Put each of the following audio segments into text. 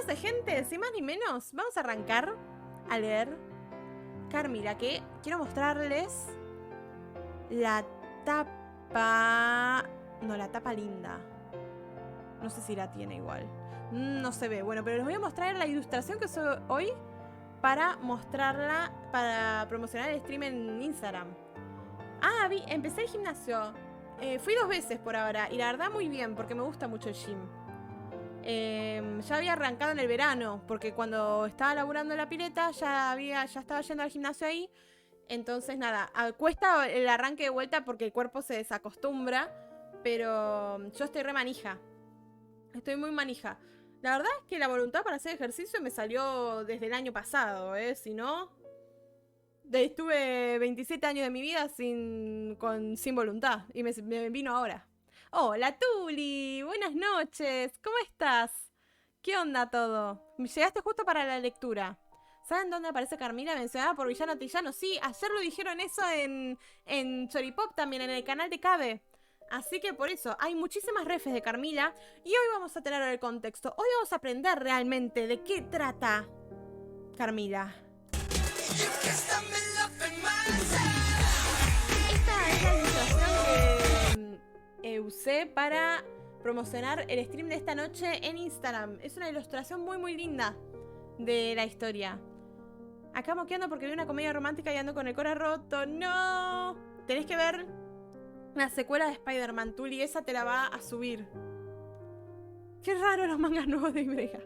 Entonces, gente, sin más ni menos, vamos a arrancar a leer Carmila, que quiero mostrarles la tapa... No, la tapa linda. No sé si la tiene igual. No se ve. Bueno, pero les voy a mostrar la ilustración que soy hoy para mostrarla, para promocionar el stream en Instagram. Ah, empecé el gimnasio. Fui 2 veces por ahora y la verdad muy bien, porque me gusta mucho el gym. Ya había arrancado en el verano, porque cuando estaba laburando en la pileta ya estaba yendo al gimnasio ahí. Entonces nada, cuesta el arranque de vuelta porque el cuerpo se desacostumbra, pero yo estoy re manija. Estoy muy manija. La verdad es que la voluntad para hacer ejercicio me salió desde el año pasado, si no... Estuve 27 años de mi vida sin voluntad y me vino ahora. Hola Tuli, buenas noches, ¿cómo estás? ¿Qué onda todo? Llegaste justo para la lectura. ¿Saben dónde aparece Carmila mencionada por Villano Tillano? Sí, ayer lo dijeron eso en Choripop también, en el canal de Cabe. Así que por eso, hay muchísimas refes de Carmila y hoy vamos a tener el contexto. Hoy vamos a aprender realmente de qué trata Carmila. Esta es la ilustración que usé para promocionar el stream de esta noche en Instagram. Es una ilustración muy muy linda de la historia. Acá moqueando porque vi una comedia romántica y ando con el corazón roto. ¡No! Tenés que ver la secuela de Spider-Man, Tuli. Esa te la va a subir. Qué raro los mangas nuevos de Ibrega.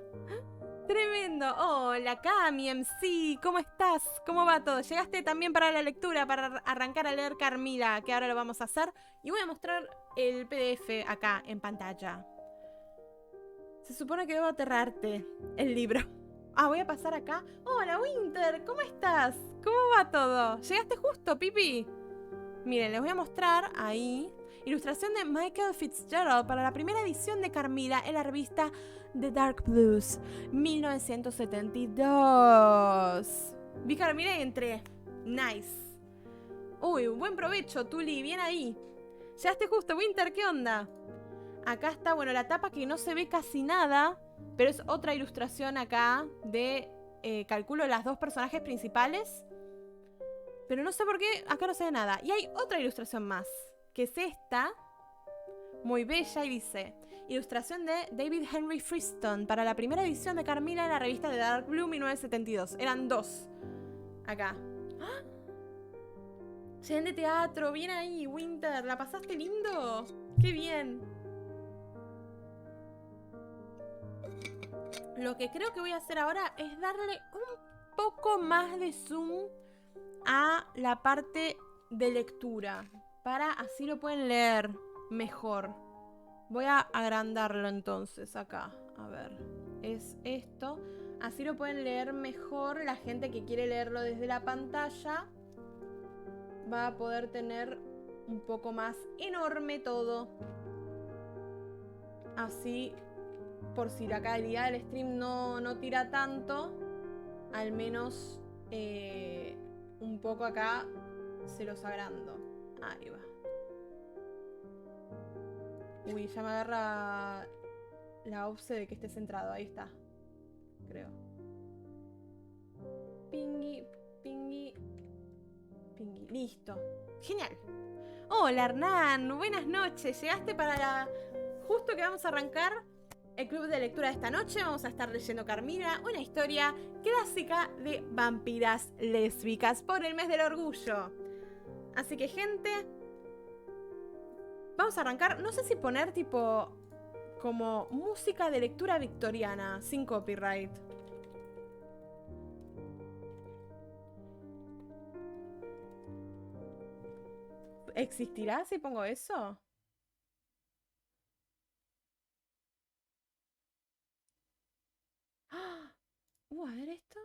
Tremendo. Hola, Cami, MC. ¿Cómo estás? ¿Cómo va todo? Llegaste también para la lectura, para arrancar a leer Carmila, que ahora lo vamos a hacer. Y voy a mostrar el PDF acá en pantalla. Se supone que debo aterrarte el libro. Voy a pasar acá. Hola, Winter. ¿Cómo estás? ¿Cómo va todo? Llegaste justo, Pipi. Miren, les voy a mostrar ahí. Ilustración de Michael Fitzgerald para la primera edición de Carmila en la revista The Dark Blues, 1972. Vi Carmila y entré. Nice. Uy, buen provecho, Tuli. Bien ahí. Llegaste justo, Winter. ¿Qué onda? Acá está, bueno, la tapa que no se ve casi nada, pero es otra ilustración acá de, calculo, las 2 personajes principales. Pero no sé por qué acá no se ve nada. Y hay otra ilustración más, que es esta, muy bella, y dice: ilustración de David Henry Freestone para la primera edición de Carmila en la revista de Dark Blue 1972. Eran 2 acá. ¡Ah! Llegan de teatro, bien ahí, Winter. ¿La pasaste lindo? ¡Qué bien! Lo que creo que voy a hacer ahora es darle un poco más de zoom a la parte de lectura, para así lo pueden leer mejor. Voy a agrandarlo entonces acá. A ver, es esto. Así lo pueden leer mejor. La gente que quiere leerlo desde la pantalla va a poder tener un poco más enorme todo. Así, por si la calidad del stream no tira tanto, al menos un poco acá se los agrando. Ahí va. Uy, ya me agarra la obse de que esté centrado. Ahí está. Creo. Pingui, pingui, pingui. Listo. Genial. Hola, Hernán. Buenas noches. Llegaste para la... Justo que vamos a arrancar el club de lectura de esta noche. Vamos a estar leyendo Carmila, una historia clásica de vampiras lésbicas por el mes del orgullo. Así que, gente, vamos a arrancar. No sé si poner tipo como música de lectura victoriana, sin copyright. ¿Existirá si pongo eso? ¡Ah! A ver esto.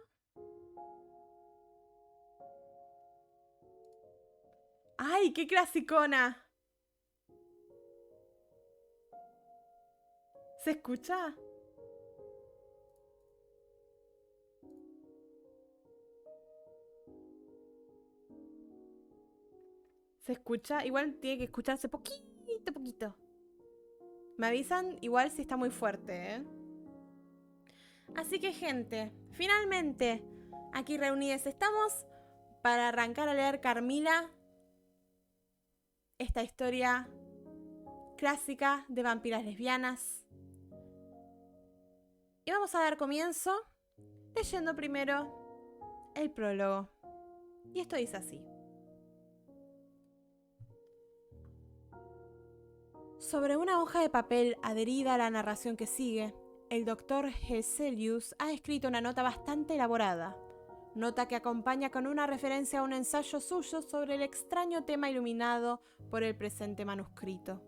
¡Ay, qué clasicona! ¿Se escucha? ¿Se escucha? Igual tiene que escucharse poquito. Me avisan igual si está muy fuerte, ¿eh? Así que gente, finalmente, aquí reunidos estamos para arrancar a leer Carmila, esta historia clásica de vampiras lesbianas. Y vamos a dar comienzo leyendo primero el prólogo. Y esto dice así. Sobre una hoja de papel adherida a la narración que sigue, el Dr. Hesselius ha escrito una nota bastante elaborada. Nota que acompaña con una referencia a un ensayo suyo sobre el extraño tema iluminado por el presente manuscrito.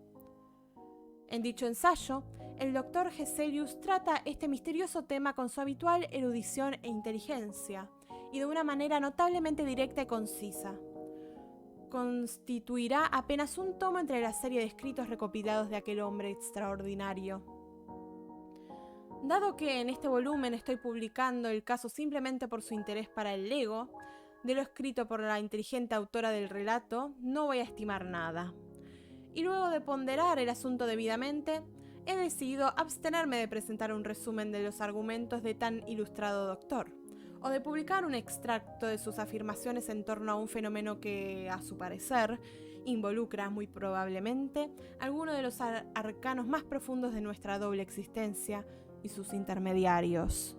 En dicho ensayo, el Dr. Hesselius trata este misterioso tema con su habitual erudición e inteligencia, y de una manera notablemente directa y concisa. Constituirá apenas un tomo entre la serie de escritos recopilados de aquel hombre extraordinario. Dado que en este volumen estoy publicando el caso simplemente por su interés para el Lego, de lo escrito por la inteligente autora del relato, no voy a estimar nada. Y luego de ponderar el asunto debidamente, he decidido abstenerme de presentar un resumen de los argumentos de tan ilustrado doctor, o de publicar un extracto de sus afirmaciones en torno a un fenómeno que, a su parecer, involucra muy probablemente alguno de los arcanos más profundos de nuestra doble existencia y sus intermediarios.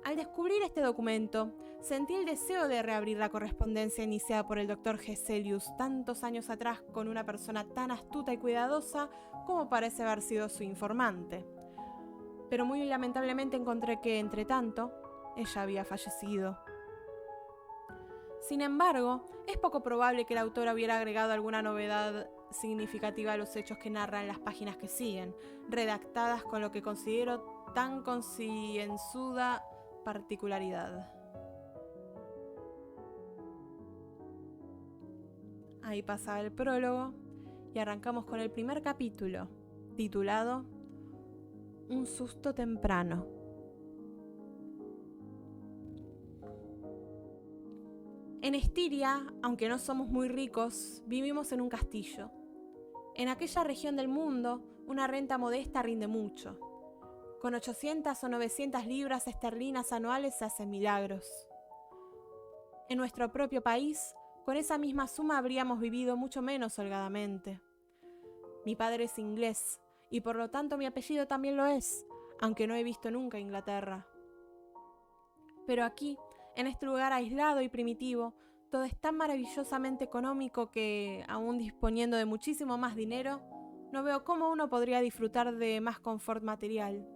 Al descubrir este documento, sentí el deseo de reabrir la correspondencia iniciada por el Dr. Hesselius tantos años atrás con una persona tan astuta y cuidadosa como parece haber sido su informante. Pero muy lamentablemente encontré que, entre tanto, ella había fallecido. Sin embargo, es poco probable que el autor hubiera agregado alguna novedad significativa a los hechos que narran las páginas que siguen, redactadas con lo que considero tan concienzuda particularidad. Ahí pasa el prólogo y arrancamos con el primer capítulo, titulado Un susto temprano. En Estiria, aunque no somos muy ricos, vivimos en un castillo. En aquella región del mundo, una renta modesta rinde mucho. Con 800 o 900 libras esterlinas anuales se hacen milagros. En nuestro propio país, con esa misma suma habríamos vivido mucho menos holgadamente. Mi padre es inglés, y por lo tanto mi apellido también lo es, aunque no he visto nunca Inglaterra. Pero aquí, en este lugar aislado y primitivo, todo es tan maravillosamente económico que, aún disponiendo de muchísimo más dinero, no veo cómo uno podría disfrutar de más confort material,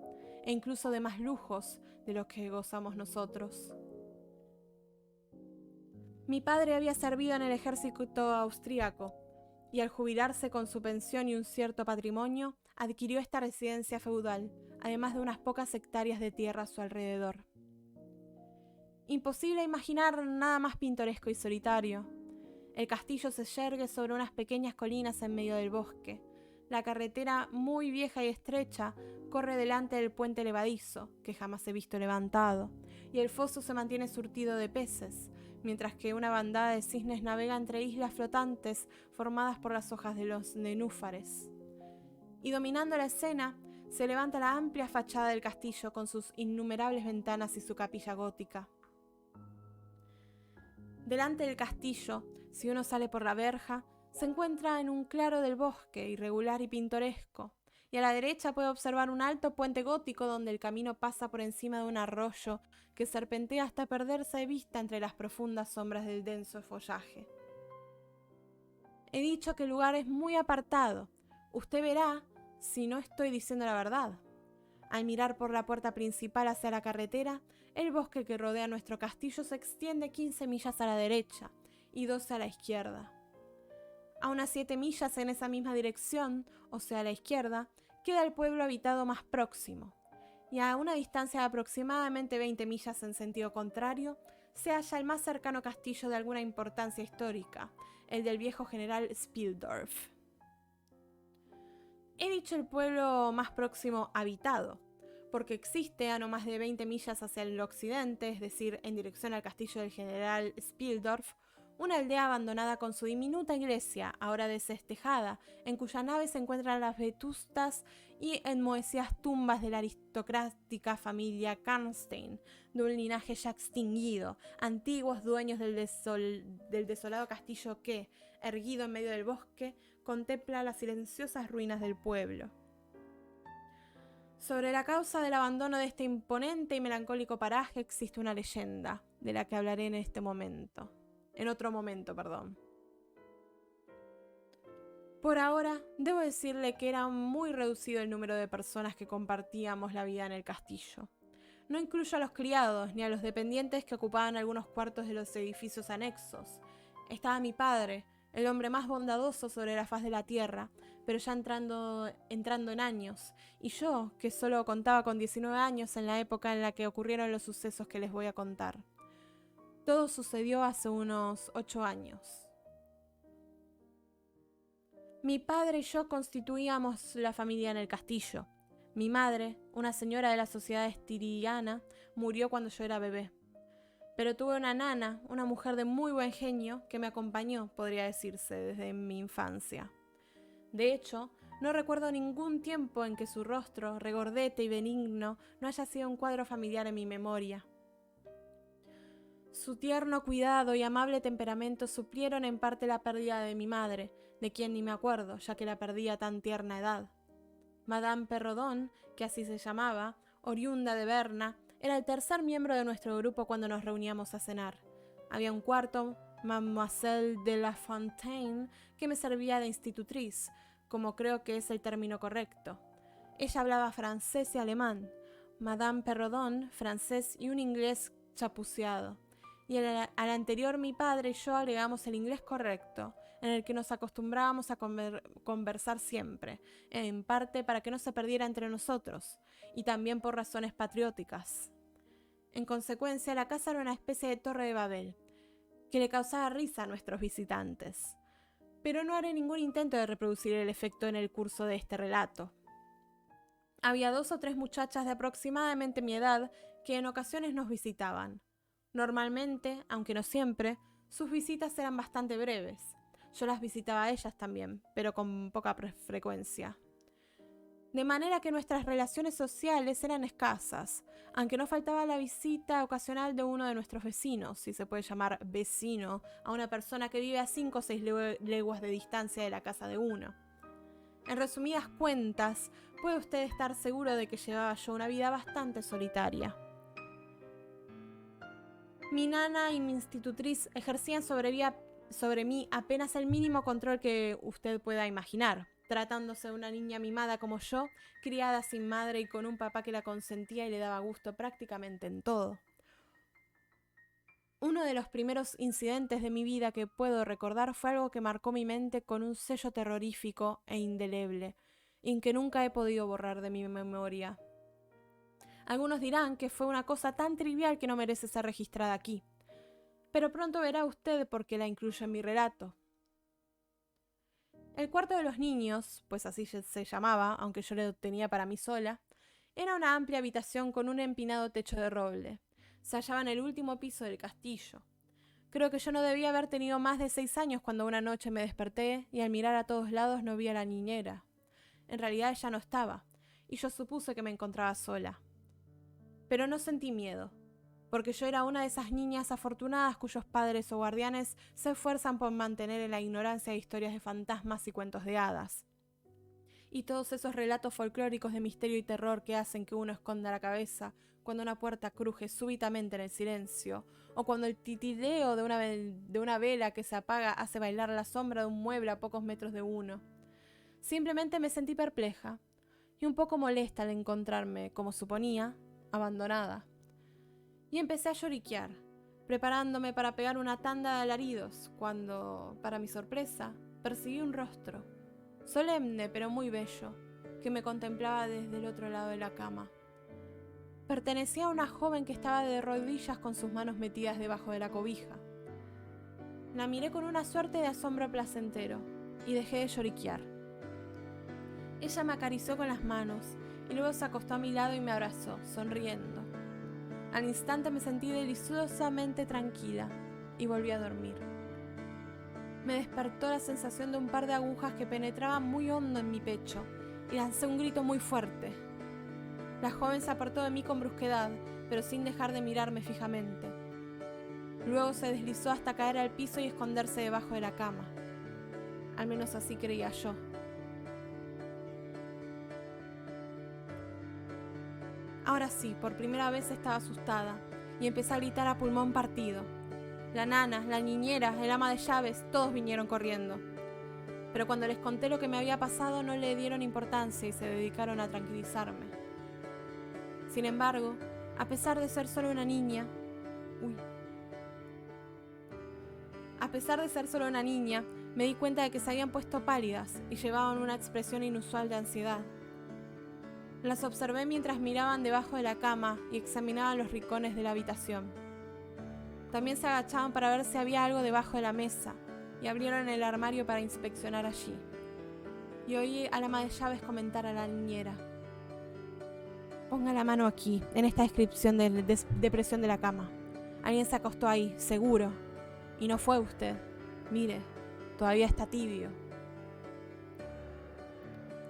e incluso de más lujos de los que gozamos nosotros. Mi padre había servido en el ejército austríaco, y al jubilarse con su pensión y un cierto patrimonio, adquirió esta residencia feudal, además de unas pocas hectáreas de tierra a su alrededor. Imposible imaginar nada más pintoresco y solitario. El castillo se yergue sobre unas pequeñas colinas en medio del bosque. La carretera, muy vieja y estrecha, corre delante del puente levadizo, que jamás he visto levantado, y el foso se mantiene surtido de peces, mientras que una bandada de cisnes navega entre islas flotantes formadas por las hojas de los nenúfares. Y dominando la escena, se levanta la amplia fachada del castillo con sus innumerables ventanas y su capilla gótica. Delante del castillo, si uno sale por la verja, se encuentra en un claro del bosque, irregular y pintoresco, y a la derecha puede observar un alto puente gótico donde el camino pasa por encima de un arroyo que serpentea hasta perderse de vista entre las profundas sombras del denso follaje. He dicho que el lugar es muy apartado. Usted verá si no estoy diciendo la verdad. Al mirar por la puerta principal hacia la carretera, el bosque que rodea nuestro castillo se extiende 15 millas a la derecha y 12 a la izquierda. A unas 7 millas en esa misma dirección, o sea a la izquierda, queda el pueblo habitado más próximo, y a una distancia de aproximadamente 20 millas en sentido contrario, se halla el más cercano castillo de alguna importancia histórica, el del viejo general Spildorf. He dicho el pueblo más próximo habitado, porque existe a no más de 20 millas hacia el occidente, es decir, en dirección al castillo del general Spildorf, una aldea abandonada con su diminuta iglesia, ahora desestejada, en cuya nave se encuentran las vetustas y enmohecidas tumbas de la aristocrática familia Karnstein, de un linaje ya extinguido, antiguos dueños del desolado castillo que, erguido en medio del bosque, contempla las silenciosas ruinas del pueblo. Sobre la causa del abandono de este imponente y melancólico paraje existe una leyenda, de la que hablaré en otro momento. Por ahora, debo decirle que era muy reducido el número de personas que compartíamos la vida en el castillo. No incluyo a los criados ni a los dependientes que ocupaban algunos cuartos de los edificios anexos. Estaba mi padre, el hombre más bondadoso sobre la faz de la tierra, pero ya entrando en años, y yo, que solo contaba con 19 años en la época en la que ocurrieron los sucesos que les voy a contar. Todo sucedió hace unos 8 años. Mi padre y yo constituíamos la familia en el castillo. Mi madre, una señora de la sociedad estiriana, murió cuando yo era bebé. Pero tuve una nana, una mujer de muy buen genio, que me acompañó, podría decirse, desde mi infancia. De hecho, no recuerdo ningún tiempo en que su rostro, regordete y benigno, no haya sido un cuadro familiar en mi memoria. Su tierno cuidado y amable temperamento suplieron en parte la pérdida de mi madre, de quien ni me acuerdo, ya que la perdí a tan tierna edad. Madame Perrodon, que así se llamaba, oriunda de Berna, era el tercer miembro de nuestro grupo cuando nos reuníamos a cenar. Había un cuarto, Mademoiselle de la Fontaine, que me servía de institutriz, como creo que es el término correcto. Ella hablaba francés y alemán, Madame Perrodon francés y un inglés chapuceado. Y al anterior mi padre y yo agregamos el inglés correcto, en el que nos acostumbrábamos a conversar siempre, en parte para que no se perdiera entre nosotros, y también por razones patrióticas. En consecuencia, la casa era una especie de torre de Babel, que le causaba risa a nuestros visitantes. Pero no haré ningún intento de reproducir el efecto en el curso de este relato. Había 2 o 3 muchachas de aproximadamente mi edad que en ocasiones nos visitaban. Normalmente, aunque no siempre, sus visitas eran bastante breves. Yo las visitaba a ellas también, pero con poca frecuencia. De manera que nuestras relaciones sociales eran escasas, aunque no faltaba la visita ocasional de uno de nuestros vecinos, si se puede llamar vecino, a una persona que vive a 5 o 6 leguas de distancia de la casa de uno. En resumidas cuentas, puede usted estar seguro de que llevaba yo una vida bastante solitaria. Mi nana y mi institutriz ejercían sobre mí apenas el mínimo control que usted pueda imaginar, tratándose de una niña mimada como yo, criada sin madre y con un papá que la consentía y le daba gusto prácticamente en todo. Uno de los primeros incidentes de mi vida que puedo recordar fue algo que marcó mi mente con un sello terrorífico e indeleble, y que nunca he podido borrar de mi memoria. Algunos dirán que fue una cosa tan trivial que no merece ser registrada aquí, pero pronto verá usted por qué la incluyo en mi relato. El cuarto de los niños, pues así se llamaba, aunque yo lo tenía para mí sola, era una amplia habitación con un empinado techo de roble. Se hallaba en el último piso del castillo. Creo que yo no debía haber tenido más de 6 años cuando una noche me desperté y al mirar a todos lados no vi a la niñera. En realidad ella no estaba, y yo supuse que me encontraba sola. Pero no sentí miedo, porque yo era una de esas niñas afortunadas cuyos padres o guardianes se esfuerzan por mantener en la ignorancia historias de fantasmas y cuentos de hadas. Y todos esos relatos folclóricos de misterio y terror que hacen que uno esconda la cabeza cuando una puerta cruje súbitamente en el silencio, o cuando el titileo de una vela que se apaga hace bailar la sombra de un mueble a pocos metros de uno. Simplemente me sentí perpleja y un poco molesta al encontrarme, como suponía, abandonada. Y empecé a lloriquear, preparándome para pegar una tanda de alaridos, cuando, para mi sorpresa, percibí un rostro, solemne pero muy bello, que me contemplaba desde el otro lado de la cama. Pertenecía a una joven que estaba de rodillas con sus manos metidas debajo de la cobija. La miré con una suerte de asombro placentero y dejé de lloriquear. Ella me acarició con las manos y luego se acostó a mi lado y me abrazó, sonriendo. Al instante me sentí deliciosamente tranquila y volví a dormir. Me despertó la sensación de un par de agujas que penetraban muy hondo en mi pecho y lancé un grito muy fuerte. La joven se apartó de mí con brusquedad, pero sin dejar de mirarme fijamente. Luego se deslizó hasta caer al piso y esconderse debajo de la cama. Al menos así creía yo. Ahora sí, por primera vez estaba asustada y empecé a gritar a pulmón partido. La nana, la niñera, el ama de llaves, todos vinieron corriendo. Pero cuando les conté lo que me había pasado no le dieron importancia y se dedicaron a tranquilizarme. Sin embargo, a pesar de ser solo una niña... A pesar de ser solo una niña, me di cuenta de que se habían puesto pálidas y llevaban una expresión inusual de ansiedad. Las observé mientras miraban debajo de la cama y examinaban los rincones de la habitación. También se agachaban para ver si había algo debajo de la mesa y abrieron el armario para inspeccionar allí. Y oí al ama de llaves comentar a la niñera: «Ponga la mano aquí, en esta descripción de depresión de la cama. Alguien se acostó ahí, seguro. Y no fue usted. Mire, todavía está tibio».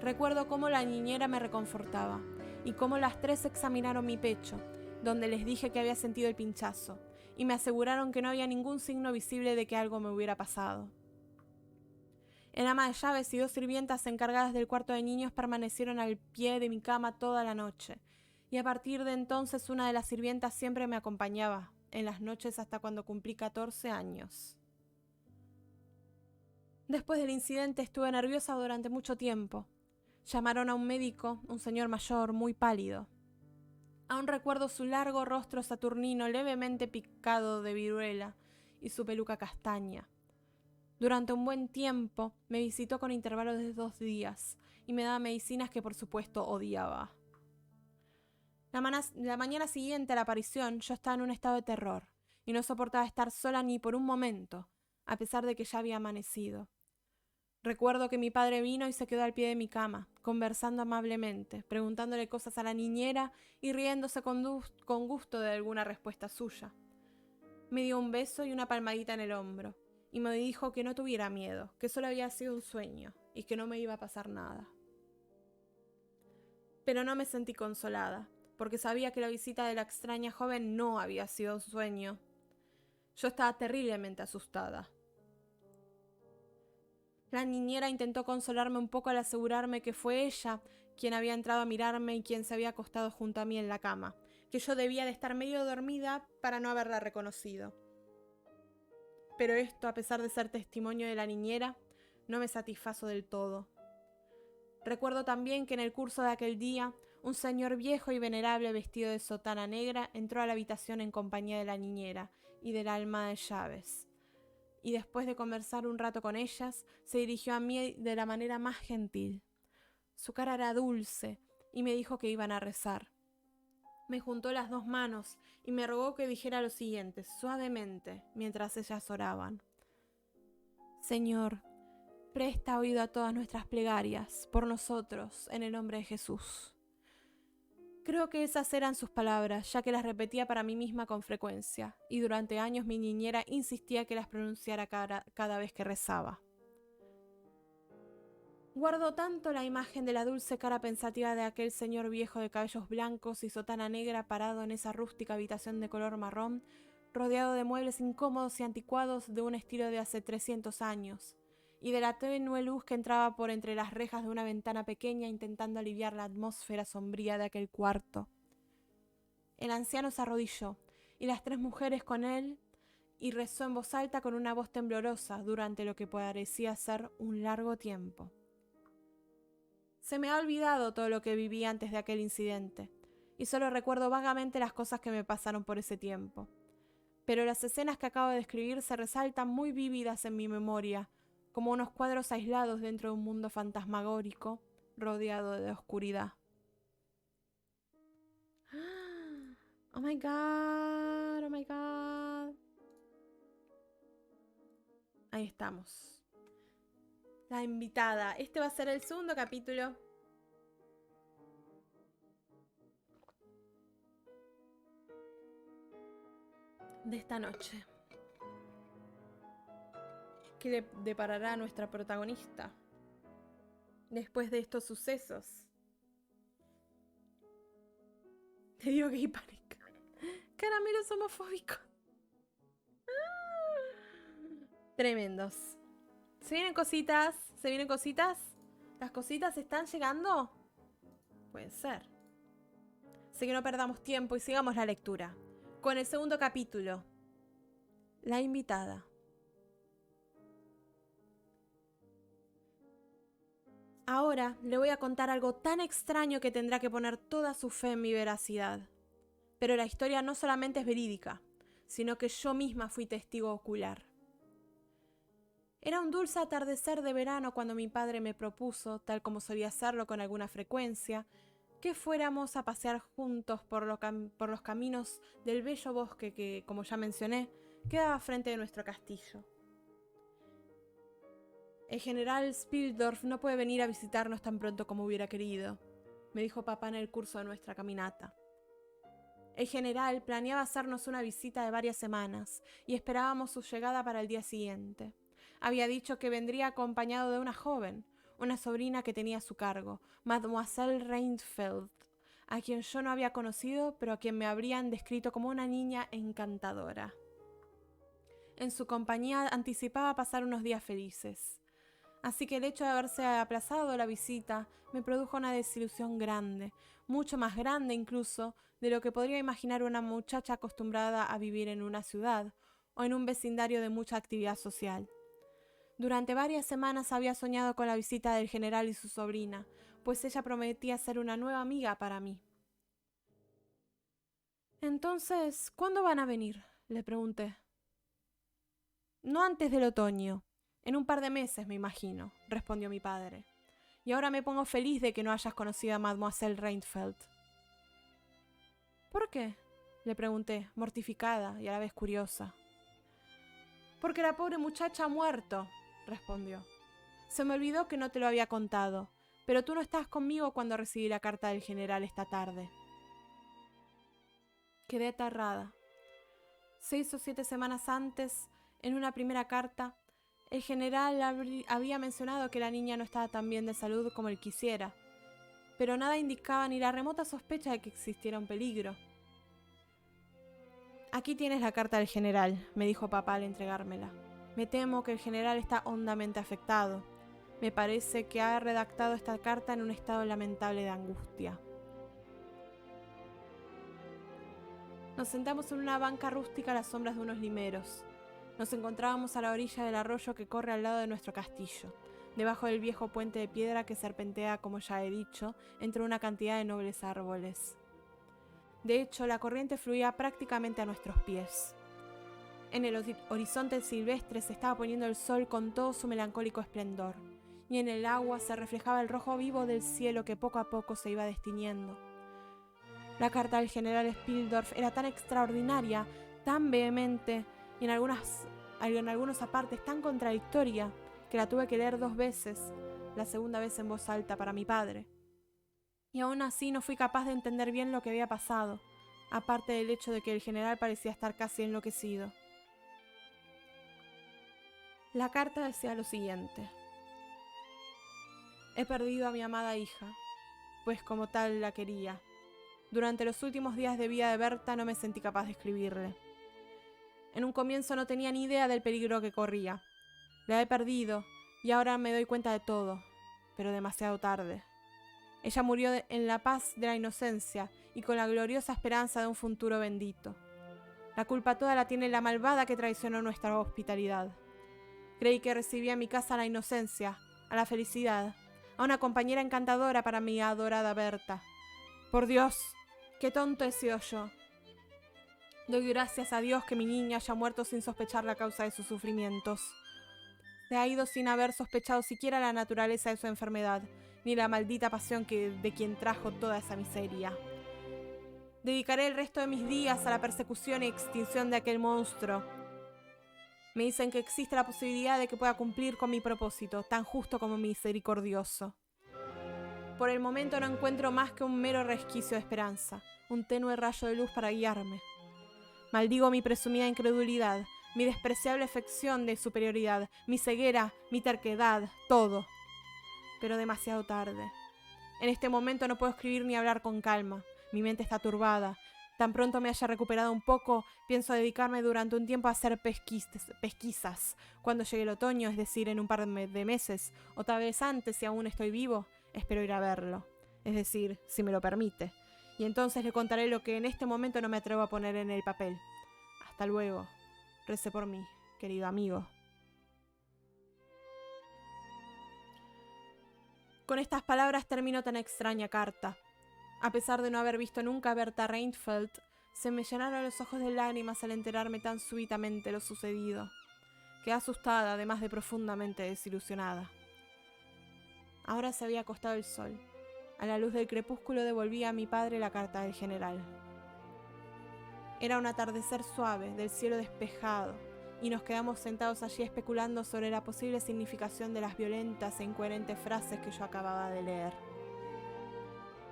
Recuerdo cómo la niñera me reconfortaba y cómo las tres examinaron mi pecho, donde les dije que había sentido el pinchazo, y me aseguraron que no había ningún signo visible de que algo me hubiera pasado. El ama de llaves y 2 sirvientas encargadas del cuarto de niños permanecieron al pie de mi cama toda la noche, y a partir de entonces una de las sirvientas siempre me acompañaba, en las noches hasta cuando cumplí 14 años. Después del incidente estuve nerviosa durante mucho tiempo. Llamaron a un médico, un señor mayor, muy pálido. Aún recuerdo su largo rostro saturnino levemente picado de viruela y su peluca castaña. Durante un buen tiempo me visitó con intervalos de 2 días y me daba medicinas que por supuesto odiaba. La mañana siguiente a la aparición yo estaba en un estado de terror y no soportaba estar sola ni por un momento, a pesar de que ya había amanecido. Recuerdo que mi padre vino y se quedó al pie de mi cama, conversando amablemente, preguntándole cosas a la niñera y riéndose con gusto de alguna respuesta suya. Me dio un beso y una palmadita en el hombro, y me dijo que no tuviera miedo, que solo había sido un sueño y que no me iba a pasar nada. Pero no me sentí consolada, porque sabía que la visita de la extraña joven no había sido un sueño. Yo estaba terriblemente asustada. La niñera intentó consolarme un poco al asegurarme que fue ella quien había entrado a mirarme y quien se había acostado junto a mí en la cama, que yo debía de estar medio dormida para no haberla reconocido. Pero esto, a pesar de ser testimonio de la niñera, no me satisfazo del todo. Recuerdo también que en el curso de aquel día, un señor viejo y venerable vestido de sotana negra entró a la habitación en compañía de la niñera y del ama de llaves. Y después de conversar un rato con ellas, se dirigió a mí de la manera más gentil. Su cara era dulce y me dijo que iban a rezar. Me juntó las 2 manos y me rogó que dijera lo siguiente, suavemente, mientras ellas oraban: «Señor, presta oído a todas nuestras plegarias, por nosotros, en el nombre de Jesús». Creo que esas eran sus palabras, ya que las repetía para mí misma con frecuencia, y durante años mi niñera insistía que las pronunciara cada vez que rezaba. Guardo tanto la imagen de la dulce cara pensativa de aquel señor viejo de cabellos blancos y sotana negra parado en esa rústica habitación de color marrón, rodeado de muebles incómodos y anticuados de un estilo de hace 300 años, y de la tenue luz que entraba por entre las rejas de una ventana pequeña intentando aliviar la atmósfera sombría de aquel cuarto. El anciano se arrodilló, y las 3 mujeres con él, y rezó en voz alta con una voz temblorosa durante lo que parecía ser un largo tiempo. Se me ha olvidado todo lo que viví antes de aquel incidente, y solo recuerdo vagamente las cosas que me pasaron por ese tiempo. Pero las escenas que acabo de describir se resaltan muy vívidas en mi memoria, como unos cuadros aislados dentro de un mundo fantasmagórico, rodeado de oscuridad. Oh my god, oh my god. Ahí estamos. La invitada. Este va a ser el segundo capítulo. De esta noche. qué le deparará a nuestra protagonista después de estos sucesos. Te digo que Hispanic. Caramelos homofóbicos. Tremendos. ¿Se vienen cositas? ¿Se vienen cositas? ¿Las cositas están llegando? Puede ser. Así que no perdamos tiempo y sigamos la lectura. Con el segundo capítulo. La invitada. Ahora le voy a contar algo tan extraño que tendrá que poner toda su fe en mi veracidad. Pero la historia no solamente es verídica, sino que yo misma fui testigo ocular. Era un dulce atardecer de verano cuando mi padre me propuso, tal como solía hacerlo con alguna frecuencia, que fuéramos a pasear juntos por los caminos del bello bosque que, como ya mencioné, quedaba frente de nuestro castillo. El general Spildorf no puede venir a visitarnos tan pronto como hubiera querido, me dijo papá en el curso de nuestra caminata. El general planeaba hacernos una visita de varias semanas y esperábamos su llegada para el día siguiente. Había dicho que vendría acompañado de una joven, una sobrina que tenía a su cargo, Mademoiselle Reinfeldt, a quien yo no había conocido, pero a quien me habrían descrito como una niña encantadora. En su compañía anticipaba pasar unos días felices. Así que el hecho de haberse aplazado la visita me produjo una desilusión grande, mucho más grande incluso de lo que podría imaginar una muchacha acostumbrada a vivir en una ciudad o en un vecindario de mucha actividad social. Durante varias semanas había soñado con la visita del general y su sobrina, pues ella prometía ser una nueva amiga para mí. Entonces, ¿cuándo van a venir?, le pregunté. No antes del otoño. En un par de meses, me imagino, respondió mi padre. Y ahora me pongo feliz de que no hayas conocido a Mademoiselle Reinfeldt. ¿Por qué?, le pregunté, mortificada y a la vez curiosa. Porque la pobre muchacha ha muerto, respondió. Se me olvidó que no te lo había contado, pero tú no estabas conmigo cuando recibí la carta del general esta tarde. Quedé aterrada. 6 o 7 semanas antes, en una primera carta, el general había mencionado que la niña no estaba tan bien de salud como él quisiera, pero nada indicaba ni la remota sospecha de que existiera un peligro. Aquí tienes la carta del general, me dijo papá al entregármela. Me temo que el general está hondamente afectado. Me parece que ha redactado esta carta en un estado lamentable de angustia. Nos sentamos en una banca rústica a las sombras de unos limeros. Nos encontrábamos a la orilla del arroyo que corre al lado de nuestro castillo, debajo del viejo puente de piedra que serpentea, como ya he dicho, entre una cantidad de nobles árboles. De hecho, la corriente fluía prácticamente a nuestros pies. En el horizonte silvestre se estaba poniendo el sol con todo su melancólico esplendor, y en el agua se reflejaba el rojo vivo del cielo que poco a poco se iba destiñendo. La carta del general Spildorf era tan extraordinaria, tan vehemente, y en algunos apartes tan contradictoria, que la tuve que leer 2 veces, la segunda vez en voz alta para mi padre. Y aún así no fui capaz de entender bien lo que había pasado, aparte del hecho de que el general parecía estar casi enloquecido. La carta decía lo siguiente: he perdido a mi amada hija, pues como tal la quería. Durante los últimos días de vida de Berta no me sentí capaz de escribirle. En un comienzo no tenía ni idea del peligro que corría. La he perdido y ahora me doy cuenta de todo, pero demasiado tarde. Ella murió en la paz de la inocencia y con la gloriosa esperanza de un futuro bendito. La culpa toda la tiene la malvada que traicionó nuestra hospitalidad. Creí que recibía en mi casa a la inocencia, a la felicidad, a una compañera encantadora para mi adorada Berta. Por Dios, qué tonto he sido yo. Doy gracias a Dios que mi niña haya muerto sin sospechar la causa de sus sufrimientos. Se ha ido sin haber sospechado siquiera la naturaleza de su enfermedad, ni la maldita pasión de quien trajo toda esa miseria. Dedicaré el resto de mis días a la persecución y extinción de aquel monstruo. Me dicen que existe la posibilidad de que pueda cumplir con mi propósito, tan justo como misericordioso. Por el momento no encuentro más que un mero resquicio de esperanza, un tenue rayo de luz para guiarme. Maldigo mi presumida incredulidad, mi despreciable afección de superioridad, mi ceguera, mi terquedad, todo. Pero demasiado tarde. En este momento no puedo escribir ni hablar con calma. Mi mente está turbada. Tan pronto me haya recuperado un poco, pienso dedicarme durante un tiempo a hacer pesquisas. Cuando llegue el otoño, es decir, en un par de meses, o tal vez antes, si aún estoy vivo, espero ir a verlo. Es decir, si me lo permite. Y entonces le contaré lo que en este momento no me atrevo a poner en el papel. Hasta luego. Recé por mí, querido amigo. Con estas palabras termino tan extraña carta. A pesar de no haber visto nunca a Berta Reinfeldt, se me llenaron los ojos de lágrimas al enterarme tan súbitamente lo sucedido. Quedé asustada, además de profundamente desilusionada. Ahora se había acostado el sol. A la luz del crepúsculo devolví a mi padre la carta del general. Era un atardecer suave, del cielo despejado, y nos quedamos sentados allí especulando sobre la posible significación de las violentas e incoherentes frases que yo acababa de leer.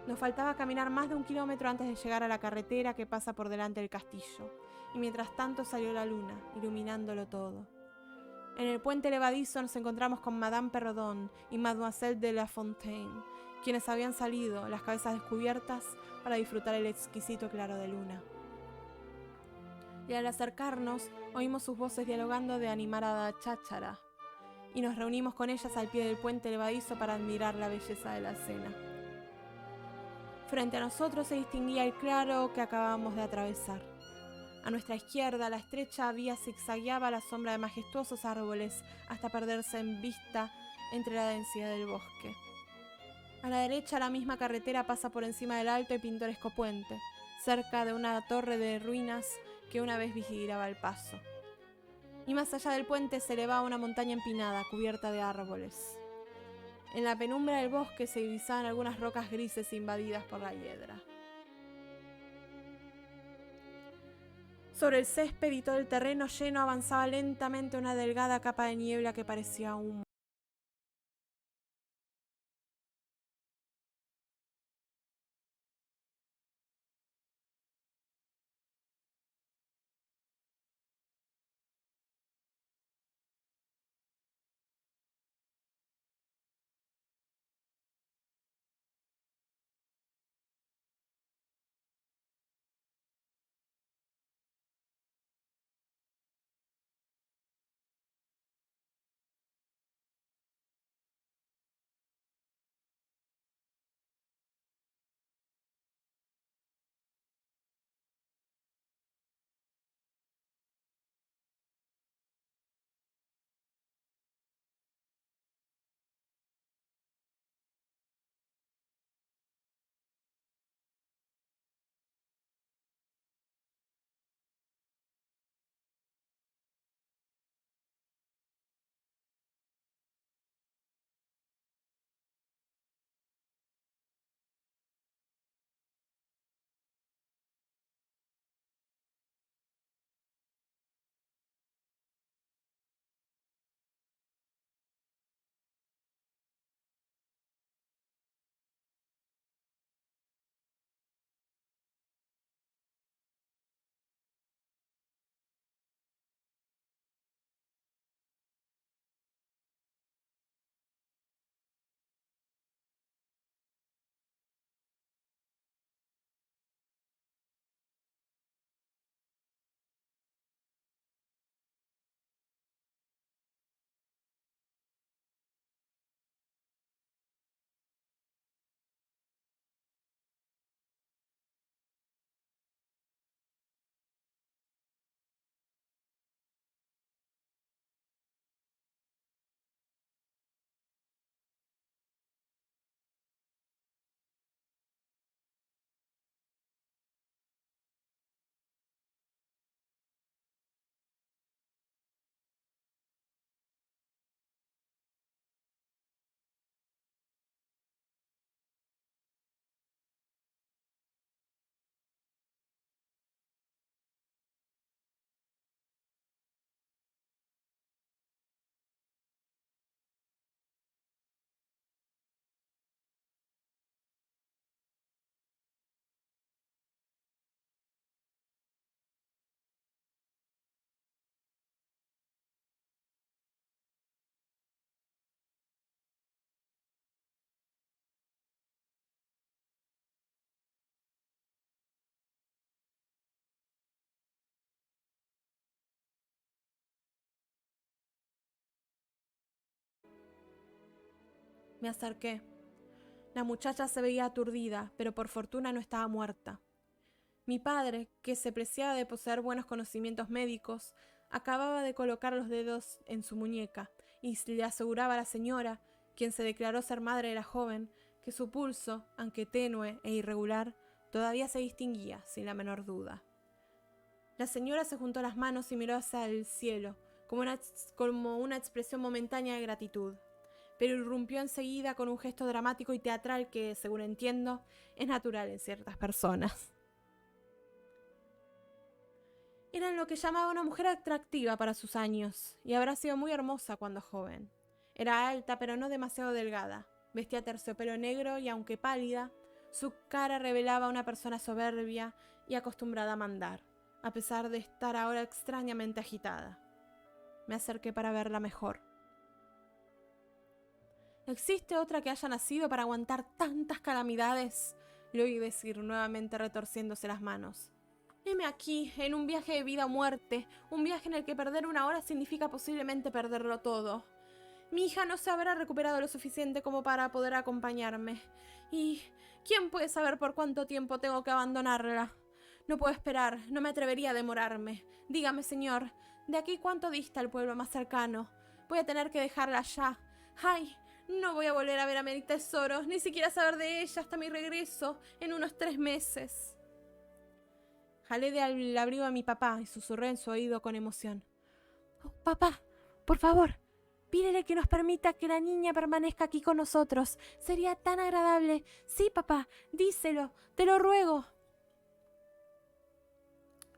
Nos faltaba caminar más de 1 kilómetro antes de llegar a la carretera que pasa por delante del castillo, y mientras tanto salió la luna, iluminándolo todo. En el puente levadizo nos encontramos con Madame Perrodon y Mademoiselle de la Fontaine, quienes habían salido, las cabezas descubiertas, para disfrutar el exquisito claro de luna. Y al acercarnos, oímos sus voces dialogando de animada cháchara, y nos reunimos con ellas al pie del puente levadizo para admirar la belleza de la escena. Frente a nosotros se distinguía el claro que acabábamos de atravesar. A nuestra izquierda, la estrecha vía zigzagueaba a la sombra de majestuosos árboles hasta perderse en vista entre la densidad del bosque. A la derecha, la misma carretera pasa por encima del alto y pintoresco puente, cerca de una torre de ruinas que una vez vigilaba el paso. Y más allá del puente se elevaba una montaña empinada, cubierta de árboles. En la penumbra del bosque se divisaban algunas rocas grises invadidas por la hiedra. Sobre el césped y todo el terreno lleno avanzaba lentamente una delgada capa de niebla que parecía humo. Me acerqué. La muchacha se veía aturdida, pero por fortuna no estaba muerta. Mi padre, que se preciaba de poseer buenos conocimientos médicos, acababa de colocar los dedos en su muñeca y le aseguraba a la señora, quien se declaró ser madre de la joven, que su pulso, aunque tenue e irregular, todavía se distinguía, sin la menor duda. La señora se juntó las manos y miró hacia el cielo, como una expresión momentánea de gratitud, pero irrumpió enseguida con un gesto dramático y teatral que, según entiendo, es natural en ciertas personas. Era lo que llamaba una mujer atractiva para sus años, y habrá sido muy hermosa cuando joven. Era alta, pero no demasiado delgada. Vestía terciopelo negro y, aunque pálida, su cara revelaba una persona soberbia y acostumbrada a mandar, a pesar de estar ahora extrañamente agitada. Me acerqué para verla mejor. ¿Existe otra que haya nacido para aguantar tantas calamidades?, le oí decir nuevamente retorciéndose las manos. Heme aquí, en un viaje de vida o muerte, un viaje en el que perder una hora significa posiblemente perderlo todo. Mi hija no se habrá recuperado lo suficiente como para poder acompañarme. ¿Y quién puede saber por cuánto tiempo tengo que abandonarla? No puedo esperar, no me atrevería a demorarme. Dígame, señor, ¿de aquí cuánto dista el pueblo más cercano? Voy a tener que dejarla ya. ¡Ay! No voy a volver a ver a mi tesoro, ni siquiera saber de ella hasta mi regreso, en unos 3 meses. Jalé del abrigo a mi papá y susurré en su oído con emoción. Oh, papá, por favor, pídele que nos permita que la niña permanezca aquí con nosotros. Sería tan agradable. Sí, papá, díselo, te lo ruego.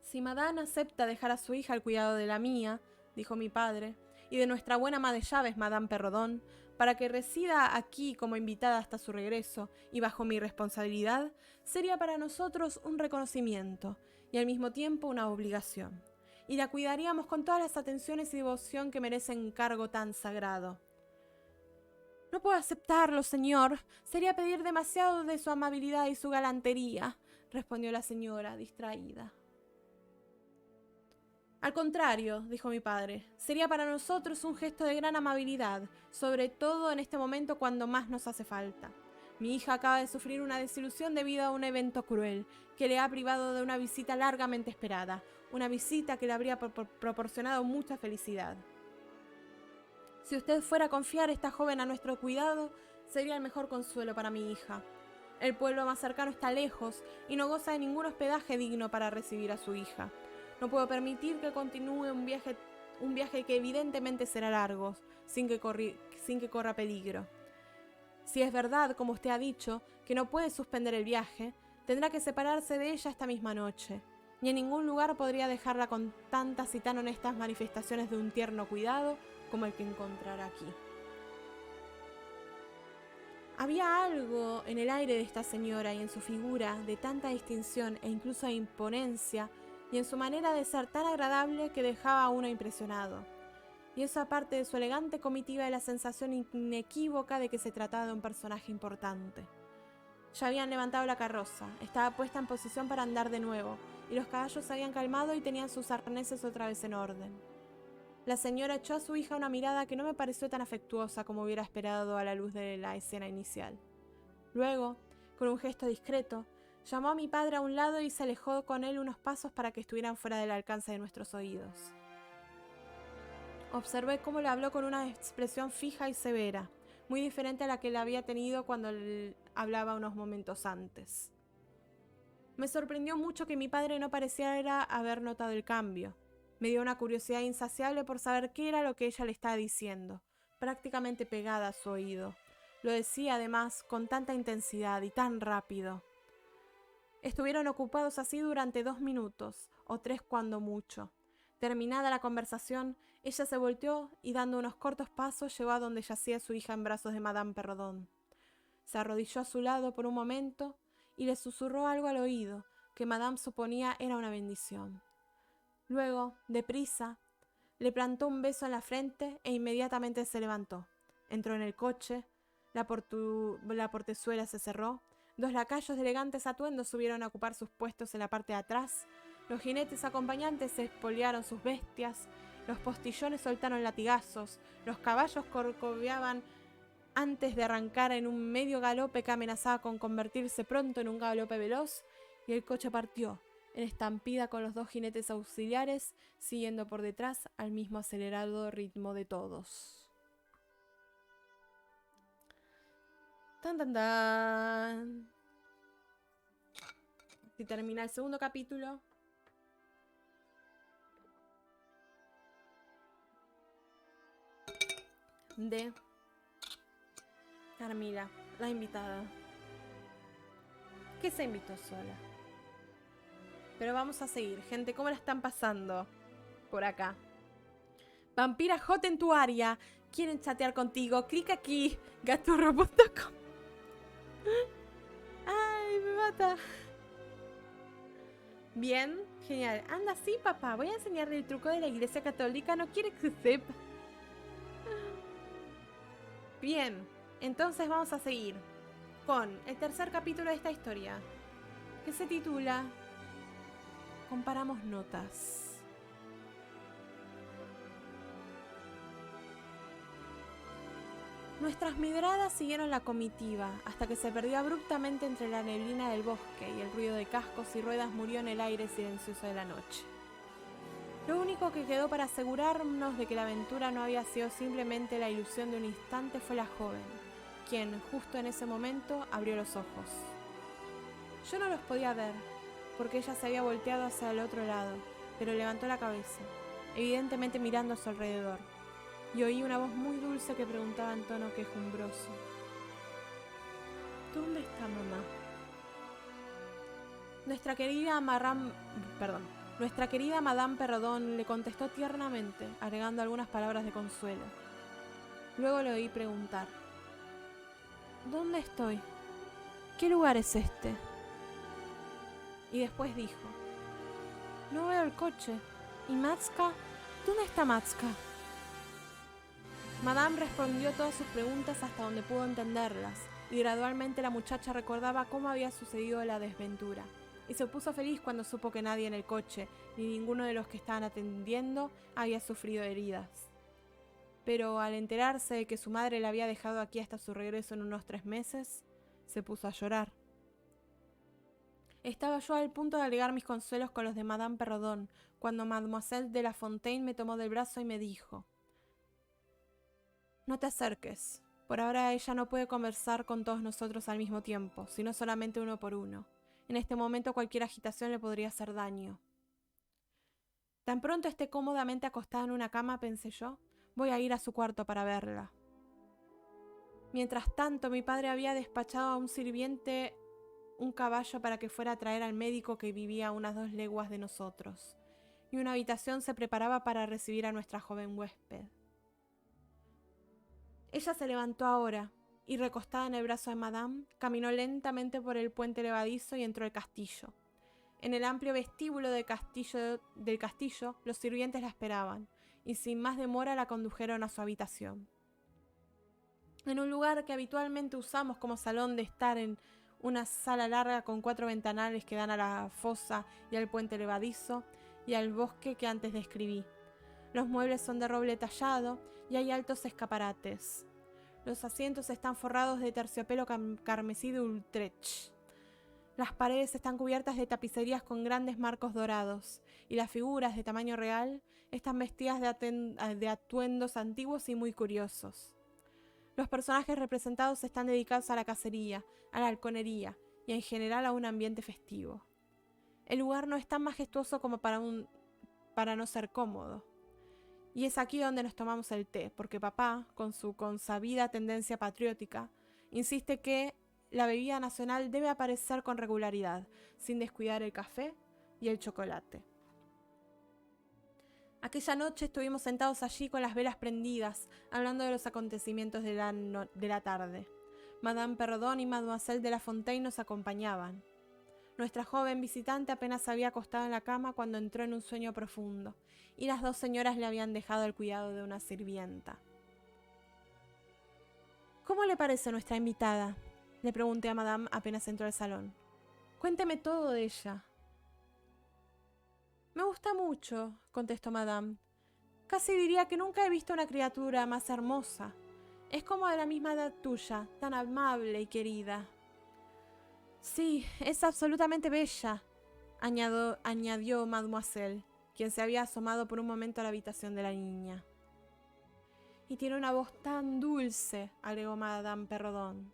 Si Madame acepta dejar a su hija al cuidado de la mía, dijo mi padre, y de nuestra buena ama de llaves, Madame Perrodón, para que resida aquí como invitada hasta su regreso y bajo mi responsabilidad, sería para nosotros un reconocimiento y al mismo tiempo una obligación, y la cuidaríamos con todas las atenciones y devoción que merece un cargo tan sagrado. No puedo aceptarlo, señor. Sería pedir demasiado de su amabilidad y su galantería, respondió la señora, distraída. Al contrario, dijo mi padre, sería para nosotros un gesto de gran amabilidad, sobre todo en este momento cuando más nos hace falta. Mi hija acaba de sufrir una desilusión debido a un evento cruel, que le ha privado de una visita largamente esperada, una visita que le habría proporcionado mucha felicidad. Si usted fuera a confiar a esta joven a nuestro cuidado, sería el mejor consuelo para mi hija. El pueblo más cercano está lejos y no goza de ningún hospedaje digno para recibir a su hija. No puedo permitir que continúe un viaje que evidentemente será largo, sin que corra peligro. Si es verdad, como usted ha dicho, que no puede suspender el viaje, tendrá que separarse de ella esta misma noche, y en ningún lugar podría dejarla con tantas y tan honestas manifestaciones de un tierno cuidado como el que encontrará aquí. Había algo en el aire de esta señora y en su figura de tanta distinción e incluso de imponencia, y en su manera de ser tan agradable que dejaba a uno impresionado. Y eso aparte de su elegante comitiva y la sensación inequívoca de que se trataba de un personaje importante. Ya habían levantado la carroza, estaba puesta en posición para andar de nuevo, y los caballos se habían calmado y tenían sus arneses otra vez en orden. La señora echó a su hija una mirada que no me pareció tan afectuosa como hubiera esperado a la luz de la escena inicial. Luego, con un gesto discreto, llamó a mi padre a un lado y se alejó con él unos pasos para que estuvieran fuera del alcance de nuestros oídos. Observé cómo le habló con una expresión fija y severa, muy diferente a la que le había tenido cuando le hablaba unos momentos antes. Me sorprendió mucho que mi padre no pareciera haber notado el cambio. Me dio una curiosidad insaciable por saber qué era lo que ella le estaba diciendo, prácticamente pegada a su oído. Lo decía, además, con tanta intensidad y tan rápido. Estuvieron ocupados así durante 2 minutos, o 3 cuando mucho. Terminada la conversación, ella se volteó y dando unos cortos pasos llegó a donde yacía su hija en brazos de Madame Perrodón. Se arrodilló a su lado por un momento y le susurró algo al oído que Madame suponía era una bendición. Luego, deprisa, le plantó un beso en la frente e inmediatamente se levantó. Entró en el coche, la portezuela se cerró, 2 lacayos de elegantes atuendos subieron a ocupar sus puestos en la parte de atrás, los jinetes acompañantes expoliaron sus bestias, los postillones soltaron latigazos, los caballos corcoveaban antes de arrancar en un medio galope que amenazaba con convertirse pronto en un galope veloz, y el coche partió, en estampida con los dos jinetes auxiliares, siguiendo por detrás al mismo acelerado ritmo de todos. ¡Tan, tan, tan! Si termina el segundo capítulo. De Carmila, la invitada, que se invitó sola. Pero vamos a seguir, gente. ¿Cómo la están pasando por acá? Vampira Hot en tu área. ¿Quieren chatear contigo? Clic aquí, gaturro.com. Ay, me mata. Bien, genial. Anda, sí, papá. Voy a enseñarle el truco de la iglesia católica. No quiere que sepa. Bien, entonces vamos a seguir con el tercer capítulo de esta historia, que se titula Comparamos notas. Nuestras miradas siguieron la comitiva, hasta que se perdió abruptamente entre la neblina del bosque y el ruido de cascos y ruedas murió en el aire silencioso de la noche. Lo único que quedó para asegurarnos de que la aventura no había sido simplemente la ilusión de un instante fue la joven, quien, justo en ese momento, abrió los ojos. Yo no los podía ver, porque ella se había volteado hacia el otro lado, pero levantó la cabeza, evidentemente mirando a su alrededor, y oí una voz muy dulce que preguntaba en tono quejumbroso: ¿Dónde está mamá? Nuestra querida Madame Perrodón le contestó tiernamente, agregando algunas palabras de consuelo. Luego le oí preguntar: ¿Dónde estoy? ¿Qué lugar es este? Y después dijo: No veo el coche. ¿Y Matska? ¿Dónde está Matska? Madame respondió todas sus preguntas hasta donde pudo entenderlas, y gradualmente la muchacha recordaba cómo había sucedido la desventura, y se puso feliz cuando supo que nadie en el coche, ni ninguno de los que estaban atendiendo, había sufrido heridas. Pero al enterarse de que su madre la había dejado aquí hasta su regreso en unos 3 meses, se puso a llorar. Estaba yo al punto de alegar mis consuelos con los de Madame Perrodón, cuando Mademoiselle de la Fontaine me tomó del brazo y me dijo: No te acerques. Por ahora ella no puede conversar con todos nosotros al mismo tiempo, sino solamente uno por uno. En este momento cualquier agitación le podría hacer daño. Tan pronto esté cómodamente acostada en una cama, pensé yo, voy a ir a su cuarto para verla. Mientras tanto, mi padre había despachado a un sirviente un caballo para que fuera a traer al médico que vivía a unas 2 leguas de nosotros, y una habitación se preparaba para recibir a nuestra joven huésped. Ella se levantó ahora, y recostada en el brazo de Madame, caminó lentamente por el puente levadizo y entró al castillo. En el amplio vestíbulo del castillo, los sirvientes la esperaban, y sin más demora la condujeron a su habitación. En un lugar que habitualmente usamos como salón de estar, en una sala larga con 4 ventanales que dan a la fosa y al puente levadizo y al bosque que antes describí. Los muebles son de roble tallado y hay altos escaparates. Los asientos están forrados de terciopelo carmesí de Utrecht. Las paredes están cubiertas de tapicerías con grandes marcos dorados, y las figuras de tamaño real están vestidas de atuendos antiguos y muy curiosos. Los personajes representados están dedicados a la cacería, a la halconería y en general a un ambiente festivo. El lugar no es tan majestuoso como para no ser cómodo. Y es aquí donde nos tomamos el té, porque papá, con su consabida tendencia patriótica, insiste que la bebida nacional debe aparecer con regularidad, sin descuidar el café y el chocolate. Aquella noche estuvimos sentados allí con las velas prendidas, hablando de los acontecimientos de la tarde. Madame Perrodón y Mademoiselle de la Fontaine nos acompañaban. Nuestra joven visitante apenas se había acostado en la cama cuando entró en un sueño profundo, y las 2 señoras le habían dejado el cuidado de una sirvienta. ¿Cómo le parece nuestra invitada?, le pregunté a Madame apenas entró al salón. Cuénteme todo de ella. Me gusta mucho, contestó Madame. Casi diría que nunca he visto una criatura más hermosa. Es como de la misma edad tuya, tan amable y querida. Sí, es absolutamente bella, añadió Mademoiselle, quien se había asomado por un momento a la habitación de la niña. Y tiene una voz tan dulce, agregó Madame Perrodon.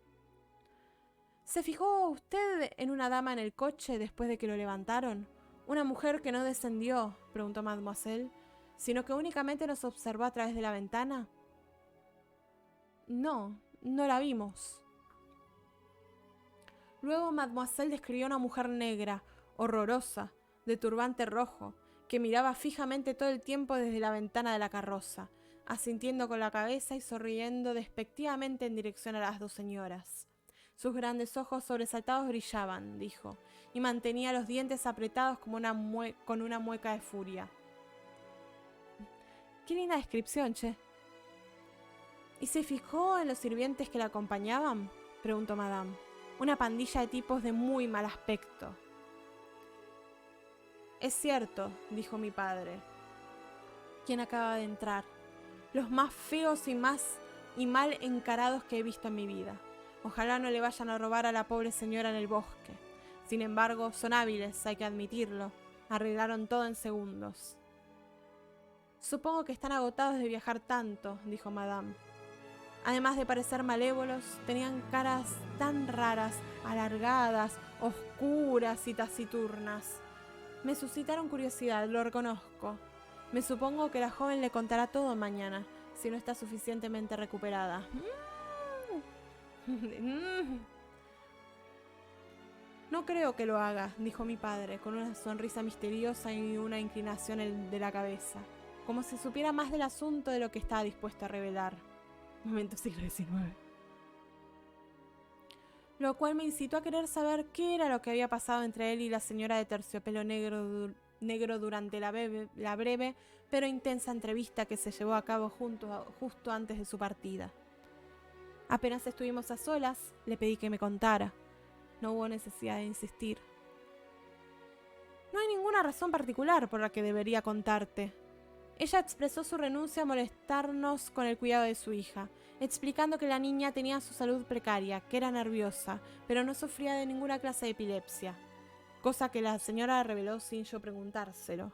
¿Se fijó usted en una dama en el coche después de que lo levantaron? ¿Una mujer que no descendió?, preguntó Mademoiselle, sino que únicamente nos observó a través de la ventana. No, no la vimos. Luego Mademoiselle describió una mujer negra, horrorosa, de turbante rojo, que miraba fijamente todo el tiempo desde la ventana de la carroza, asintiendo con la cabeza y sonriendo despectivamente en dirección a las dos señoras. Sus grandes ojos sobresaltados brillaban, dijo, y mantenía los dientes apretados como con una mueca de furia. Qué linda descripción, che. ¿Y se fijó en los sirvientes que la acompañaban?, preguntó Madame. Una pandilla de tipos de muy mal aspecto. Es cierto, dijo mi padre, quien acaba de entrar. Los más feos y mal encarados que he visto en mi vida. Ojalá no le vayan a robar a la pobre señora en el bosque. Sin embargo, son hábiles, hay que admitirlo. Arreglaron todo en segundos. Supongo que están agotados de viajar tanto, dijo Madame. Además de parecer malévolos, tenían caras tan raras, alargadas, oscuras y taciturnas. Me suscitaron curiosidad, lo reconozco. Me supongo que la joven le contará todo mañana, si no está suficientemente recuperada. No creo que lo haga, dijo mi padre, con una sonrisa misteriosa y una inclinación de la cabeza, como si supiera más del asunto de lo que estaba dispuesto a revelar. Momento siglo XIX. Lo cual me incitó a querer saber qué era lo que había pasado entre él y la señora de terciopelo negro durante la breve pero intensa entrevista que se llevó a cabo justo antes de su partida. Apenas estuvimos a solas, le pedí que me contara. No hubo necesidad de insistir. No hay ninguna razón particular por la que debería contarte. Ella expresó su renuncia a molestarnos con el cuidado de su hija, explicando que la niña tenía su salud precaria, que era nerviosa, pero no sufría de ninguna clase de epilepsia, cosa que la señora reveló sin yo preguntárselo.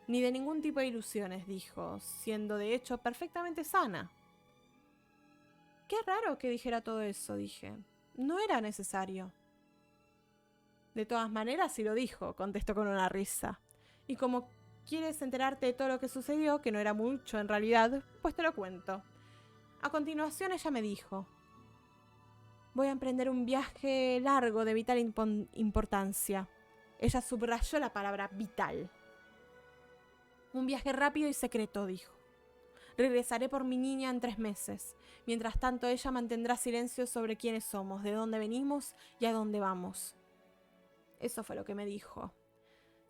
Ni de ningún tipo de ilusiones, dijo, siendo de hecho perfectamente sana. Qué raro que dijera todo eso, dije. No era necesario. De todas maneras, sí lo dijo, contestó con una risa. Y como quieres enterarte de todo lo que sucedió, que no era mucho en realidad, pues te lo cuento. A continuación ella me dijo: voy a emprender un viaje largo de vital importancia. Ella subrayó la palabra vital. Un viaje rápido y secreto, dijo. Regresaré por mi niña en 3 meses. Mientras tanto, ella mantendrá silencio sobre quiénes somos, de dónde venimos y a dónde vamos. Eso fue lo que me dijo.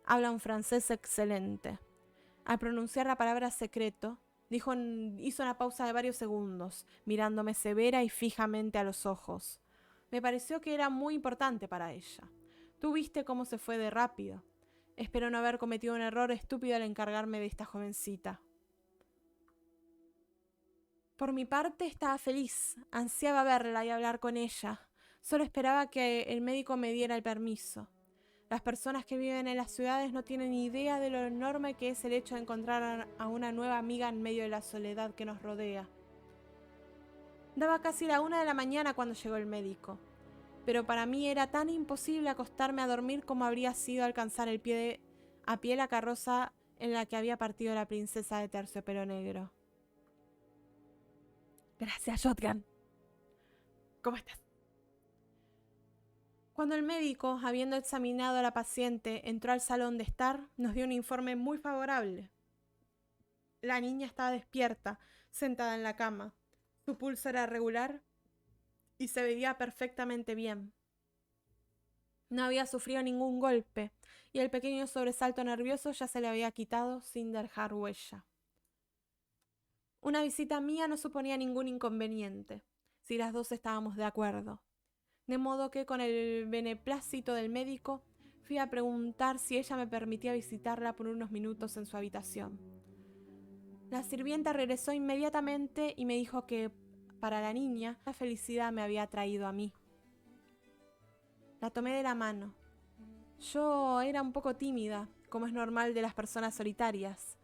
Habla un francés excelente. Al pronunciar la palabra secreto, hizo una pausa de varios segundos, mirándome severa y fijamente a los ojos. Me pareció que era muy importante para ella. Tú viste cómo se fue de rápido. Espero no haber cometido un error estúpido al encargarme de esta jovencita. Por mi parte estaba feliz, ansiaba verla y hablar con ella. Solo esperaba que el médico me diera el permiso. Las personas que viven en las ciudades no tienen idea de lo enorme que es el hecho de encontrar a una nueva amiga en medio de la soledad que nos rodea. Daba casi la 1 de la mañana cuando llegó el médico, pero para mí era tan imposible acostarme a dormir como habría sido alcanzar a pie la carroza en la que había partido la princesa de terciopelo negro. Gracias, Shotgun. ¿Cómo estás? Cuando el médico, habiendo examinado a la paciente, entró al salón de estar, nos dio un informe muy favorable. La niña estaba despierta, sentada en la cama. Su pulso era regular y se veía perfectamente bien. No había sufrido ningún golpe y el pequeño sobresalto nervioso ya se le había quitado sin dejar huella. Una visita mía no suponía ningún inconveniente, si las dos estábamos de acuerdo. De modo que, con el beneplácito del médico, fui a preguntar si ella me permitía visitarla por unos minutos en su habitación. La sirvienta regresó inmediatamente y me dijo que, para la niña, la felicidad me había traído a mí. La tomé de la mano. Yo era un poco tímida, como es normal de las personas solitarias,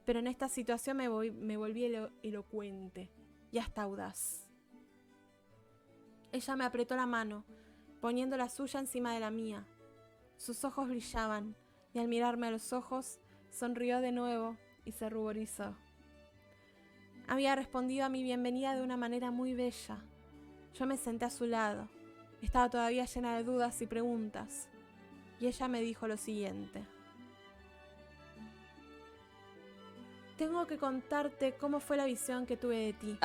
pero en esta situación me volví elocuente y hasta audaz. Ella me apretó la mano, poniendo la suya encima de la mía. Sus ojos brillaban, y al mirarme a los ojos, sonrió de nuevo y se ruborizó. Había respondido a mi bienvenida de una manera muy bella. Yo me senté a su lado. Estaba todavía llena de dudas y preguntas. Y ella me dijo lo siguiente. Tengo que contarte cómo fue la visión que tuve de ti.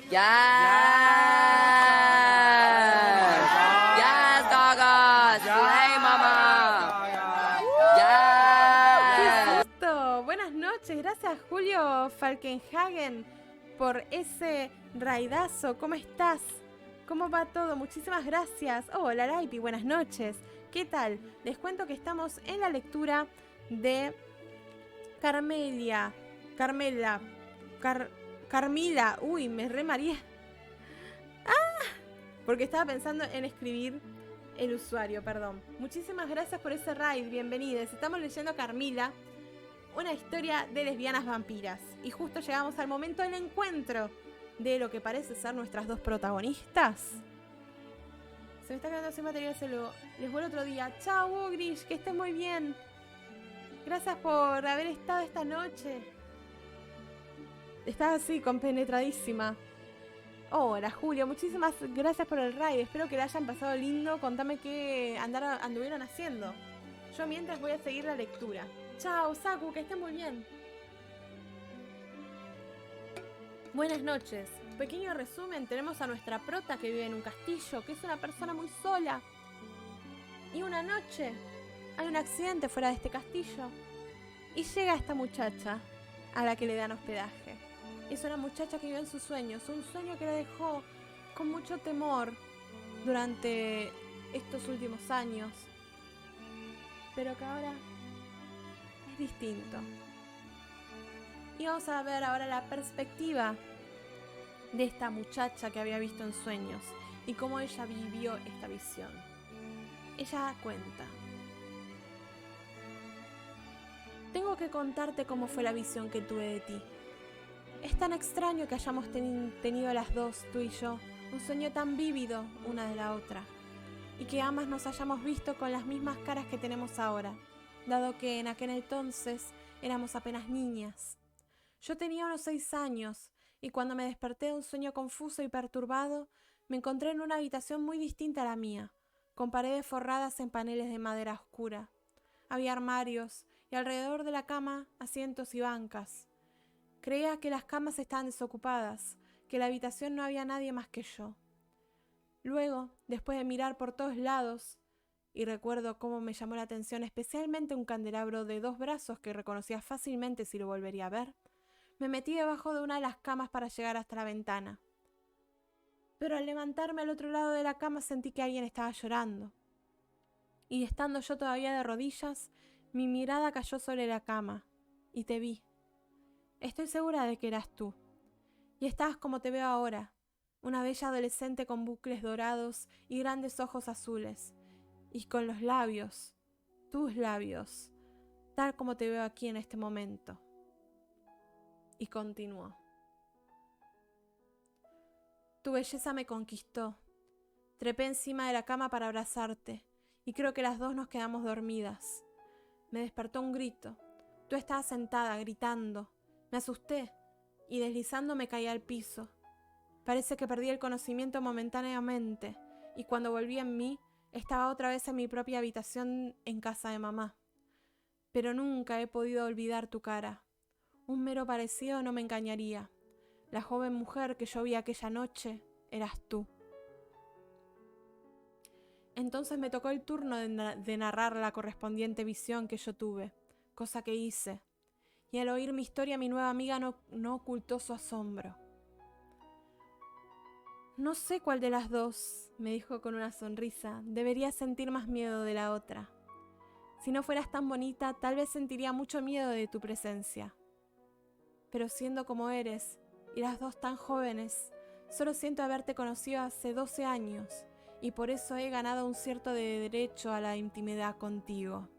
Yes, doggos. Hey, mama. ¡Qué gusto! Buenas noches. Gracias, Julio Falkenhagen, por ese raidazo. ¿Cómo estás? ¿Cómo va todo? Muchísimas gracias. Hola, Laipi. Buenas noches. ¿Qué tal? Les cuento que estamos en la lectura de Carmila. Uy, me re mareé. Porque estaba pensando en escribir el usuario, perdón. Muchísimas gracias por ese raid, bienvenidos. Estamos leyendo Carmila, una historia de lesbianas vampiras. Y justo llegamos al momento del encuentro de lo que parece ser nuestras dos protagonistas. Se me está quedando sin material, les vuelvo otro día. Chao, Grish, que estés muy bien. Gracias por haber estado esta noche. Estaba así, compenetradísima. Hola, Julio, muchísimas gracias por el raid. Espero que la hayan pasado lindo. Contame qué anduvieron haciendo. Yo mientras voy a seguir la lectura. Chao, Saku, que estés muy bien. Buenas noches. Pequeño resumen, tenemos a nuestra prota que vive en un castillo, que es una persona muy sola. Y una noche hay un accidente fuera de este castillo. Y llega esta muchacha a la que le dan hospedaje. Es una muchacha que vive en sus sueños, un sueño que la dejó con mucho temor durante estos últimos años, pero que ahora es distinto. Y vamos a ver ahora la perspectiva de esta muchacha que había visto en sueños y cómo ella vivió esta visión. Ella cuenta: tengo que contarte cómo fue la visión que tuve de ti. Es tan extraño que hayamos tenido las dos, tú y yo, un sueño tan vívido una de la otra, y que ambas nos hayamos visto con las mismas caras que tenemos ahora, dado que en aquel entonces éramos apenas niñas. Yo tenía unos 6 años, y cuando me desperté de un sueño confuso y perturbado, me encontré en una habitación muy distinta a la mía, con paredes forradas en paneles de madera oscura. Había armarios, y alrededor de la cama asientos y bancas. Creía que las camas estaban desocupadas, que en la habitación no había nadie más que yo. Luego, después de mirar por todos lados, y recuerdo cómo me llamó la atención especialmente un candelabro de 2 brazos que reconocía fácilmente si lo volvería a ver, me metí debajo de una de las camas para llegar hasta la ventana. Pero al levantarme al otro lado de la cama sentí que alguien estaba llorando. Y estando yo todavía de rodillas, mi mirada cayó sobre la cama, y te vi. Estoy segura de que eras tú. Y estabas como te veo ahora, una bella adolescente con bucles dorados y grandes ojos azules, y con los labios, tus labios, tal como te veo aquí en este momento. Y continuó. Tu belleza me conquistó. Trepé encima de la cama para abrazarte, y creo que las dos nos quedamos dormidas. Me despertó un grito. Tú estabas sentada, gritando. Me asusté, y deslizándome caí al piso. Parece que perdí el conocimiento momentáneamente, y cuando volví en mí, estaba otra vez en mi propia habitación en casa de mamá. Pero nunca he podido olvidar tu cara. Un mero parecido no me engañaría. La joven mujer que yo vi aquella noche eras tú. Entonces me tocó el turno de narrar la correspondiente visión que yo tuve, cosa que hice. Y al oír mi historia, mi nueva amiga no ocultó su asombro. No sé cuál de las dos, me dijo con una sonrisa, debería sentir más miedo de la otra. Si no fueras tan bonita, tal vez sentiría mucho miedo de tu presencia. Pero siendo como eres, y las dos tan jóvenes. Solo siento haberte conocido hace 12 años y por eso he ganado un cierto derecho a la intimidad contigo.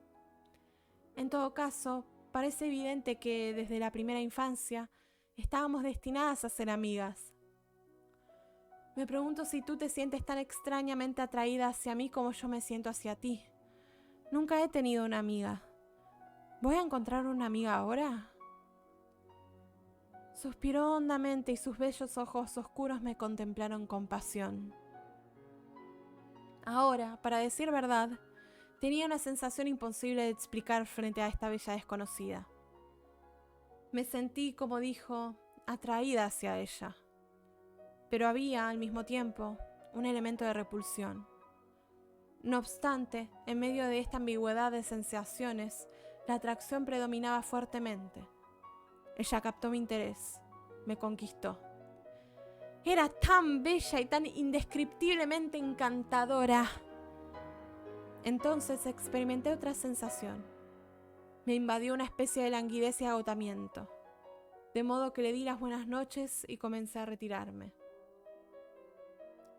En todo caso, parece evidente que desde la primera infancia estábamos destinadas a ser amigas. Me pregunto si tú te sientes tan extrañamente atraída hacia mí como yo me siento hacia ti. Nunca he tenido una amiga. ¿Voy a encontrar una amiga ahora? Suspiró hondamente y sus bellos ojos oscuros me contemplaron con pasión. Ahora, para decir verdad, tenía una sensación imposible de explicar frente a esta bella desconocida. Me sentí, como dijo, atraída hacia ella. Pero había, al mismo tiempo, un elemento de repulsión. No obstante, en medio de esta ambigüedad de sensaciones, la atracción predominaba fuertemente. Ella captó mi interés, me conquistó. Era tan bella y tan indescriptiblemente encantadora. Entonces experimenté otra sensación. Me invadió una especie de languidez y agotamiento, de modo que le di las buenas noches y comencé a retirarme.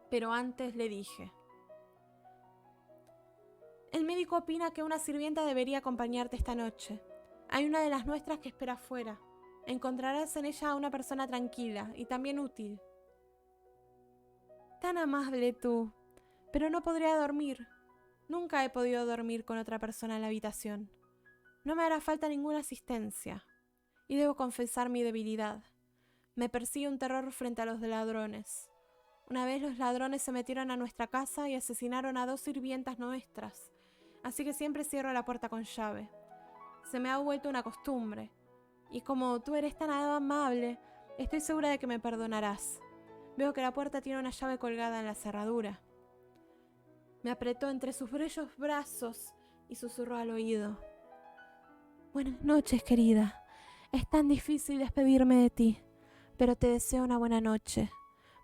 Pero antes le dije: el médico opina que una sirvienta debería acompañarte esta noche. Hay una de las nuestras que espera afuera. Encontrarás en ella a una persona tranquila y también útil. Tan amable tú, pero no podría dormir. Nunca he podido dormir con otra persona en la habitación. No me hará falta ninguna asistencia. Y debo confesar mi debilidad. Me persigue un terror frente a los ladrones. Una vez los ladrones se metieron a nuestra casa y asesinaron a 2 sirvientas nuestras, así que siempre cierro la puerta con llave. Se me ha vuelto una costumbre, y como tú eres tan amable, estoy segura de que me perdonarás. Veo que la puerta tiene una llave colgada en la cerradura. Me apretó entre sus bellos brazos y susurró al oído: buenas noches, querida. Es tan difícil despedirme de ti, pero te deseo una buena noche.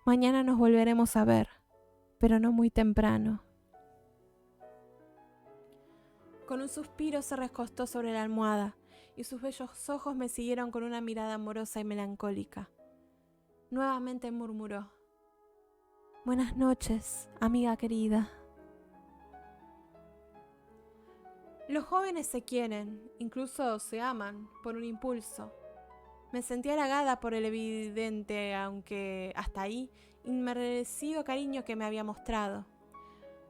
Mañana nos volveremos a ver, pero no muy temprano. Con un suspiro se recostó sobre la almohada y sus bellos ojos me siguieron con una mirada amorosa y melancólica. Nuevamente murmuró: buenas noches, amiga querida. Los jóvenes se quieren, incluso se aman, por un impulso. Me sentí halagada por el evidente, aunque hasta ahí, inmerecido cariño que me había mostrado.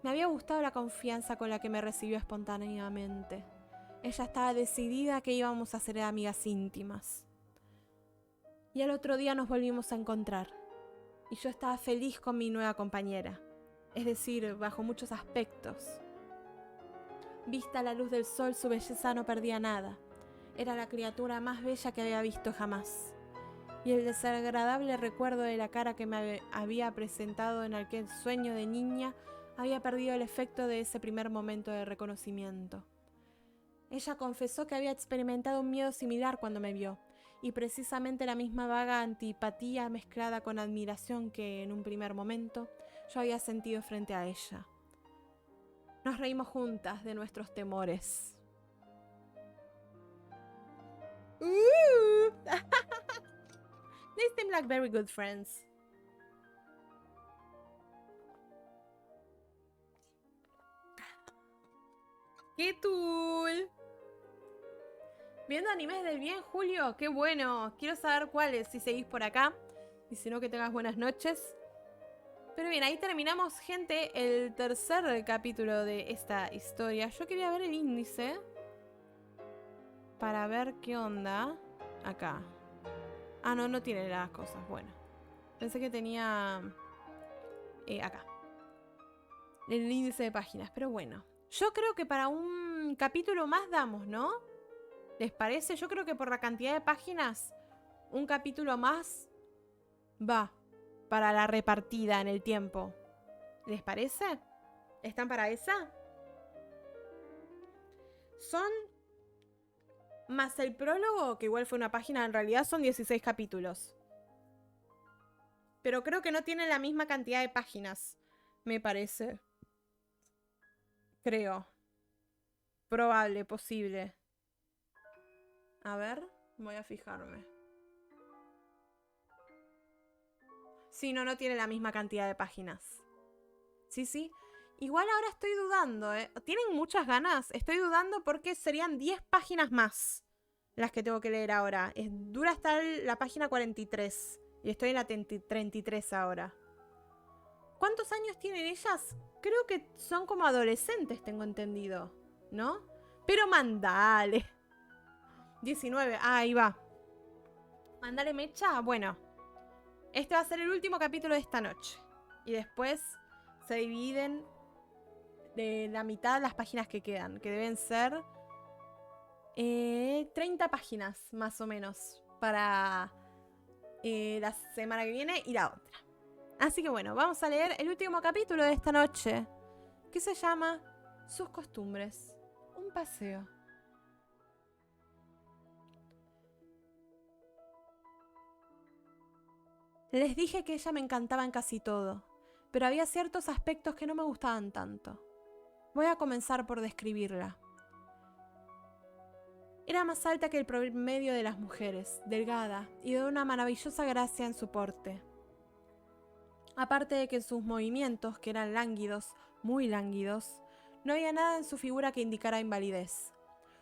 Me había gustado la confianza con la que me recibió espontáneamente. Ella estaba decidida que íbamos a ser amigas íntimas. Y al otro día nos volvimos a encontrar. Y yo estaba feliz con mi nueva compañera. Es decir, bajo muchos aspectos. Vista a la luz del sol, su belleza no perdía nada. Era la criatura más bella que había visto jamás. Y el desagradable recuerdo de la cara que me había presentado en aquel sueño de niña había perdido el efecto de ese primer momento de reconocimiento. Ella confesó que había experimentado un miedo similar cuando me vio, y precisamente la misma vaga antipatía mezclada con admiración que en un primer momento yo había sentido frente a ella. Nos reímos juntas de nuestros temores. They seem like very good friends. ¡Qué cool! Viendo animes del bien, Julio, qué bueno. Quiero saber cuáles, si seguís por acá. Y si no, que tengas buenas noches. Pero bien, ahí terminamos, gente, el tercer capítulo de esta historia. Yo quería ver el índice para ver qué onda. Acá. Ah, no, no tiene las cosas. Bueno. Pensé que tenía... acá. El índice de páginas, pero bueno. Yo creo que para un capítulo más damos, ¿no? ¿Les parece? Yo creo que por la cantidad de páginas, un capítulo más va para la repartida en el tiempo. ¿Les parece? ¿Están para esa? Son... más el prólogo, que igual fue una página, en realidad son 16 capítulos. Pero creo que no tiene la misma cantidad de páginas, me parece. Creo. Probable, posible. A ver, voy a fijarme. Sí, no tiene la misma cantidad de páginas. Sí. Igual ahora estoy dudando, ¿eh? ¿Tienen muchas ganas? Estoy dudando porque serían 10 páginas más las que tengo que leer ahora. Dura hasta la página 43. Y estoy en la 33 ahora. ¿Cuántos años tienen ellas? Creo que son como adolescentes, tengo entendido, ¿no? Pero mandale. 19, ahí va. Mandale mecha, bueno. Este va a ser el último capítulo de esta noche. Y después se dividen de la mitad las páginas que quedan, que deben ser 30 páginas más o menos para la semana que viene y la otra. Así que bueno, vamos a leer el último capítulo de esta noche, que se llama Sus costumbres, un paseo. Les dije que ella me encantaba en casi todo, pero había ciertos aspectos que no me gustaban tanto. Voy a comenzar por describirla. Era más alta que el promedio de las mujeres, delgada y de una maravillosa gracia en su porte. Aparte de que en sus movimientos, que eran lánguidos, muy lánguidos, no había nada en su figura que indicara invalidez.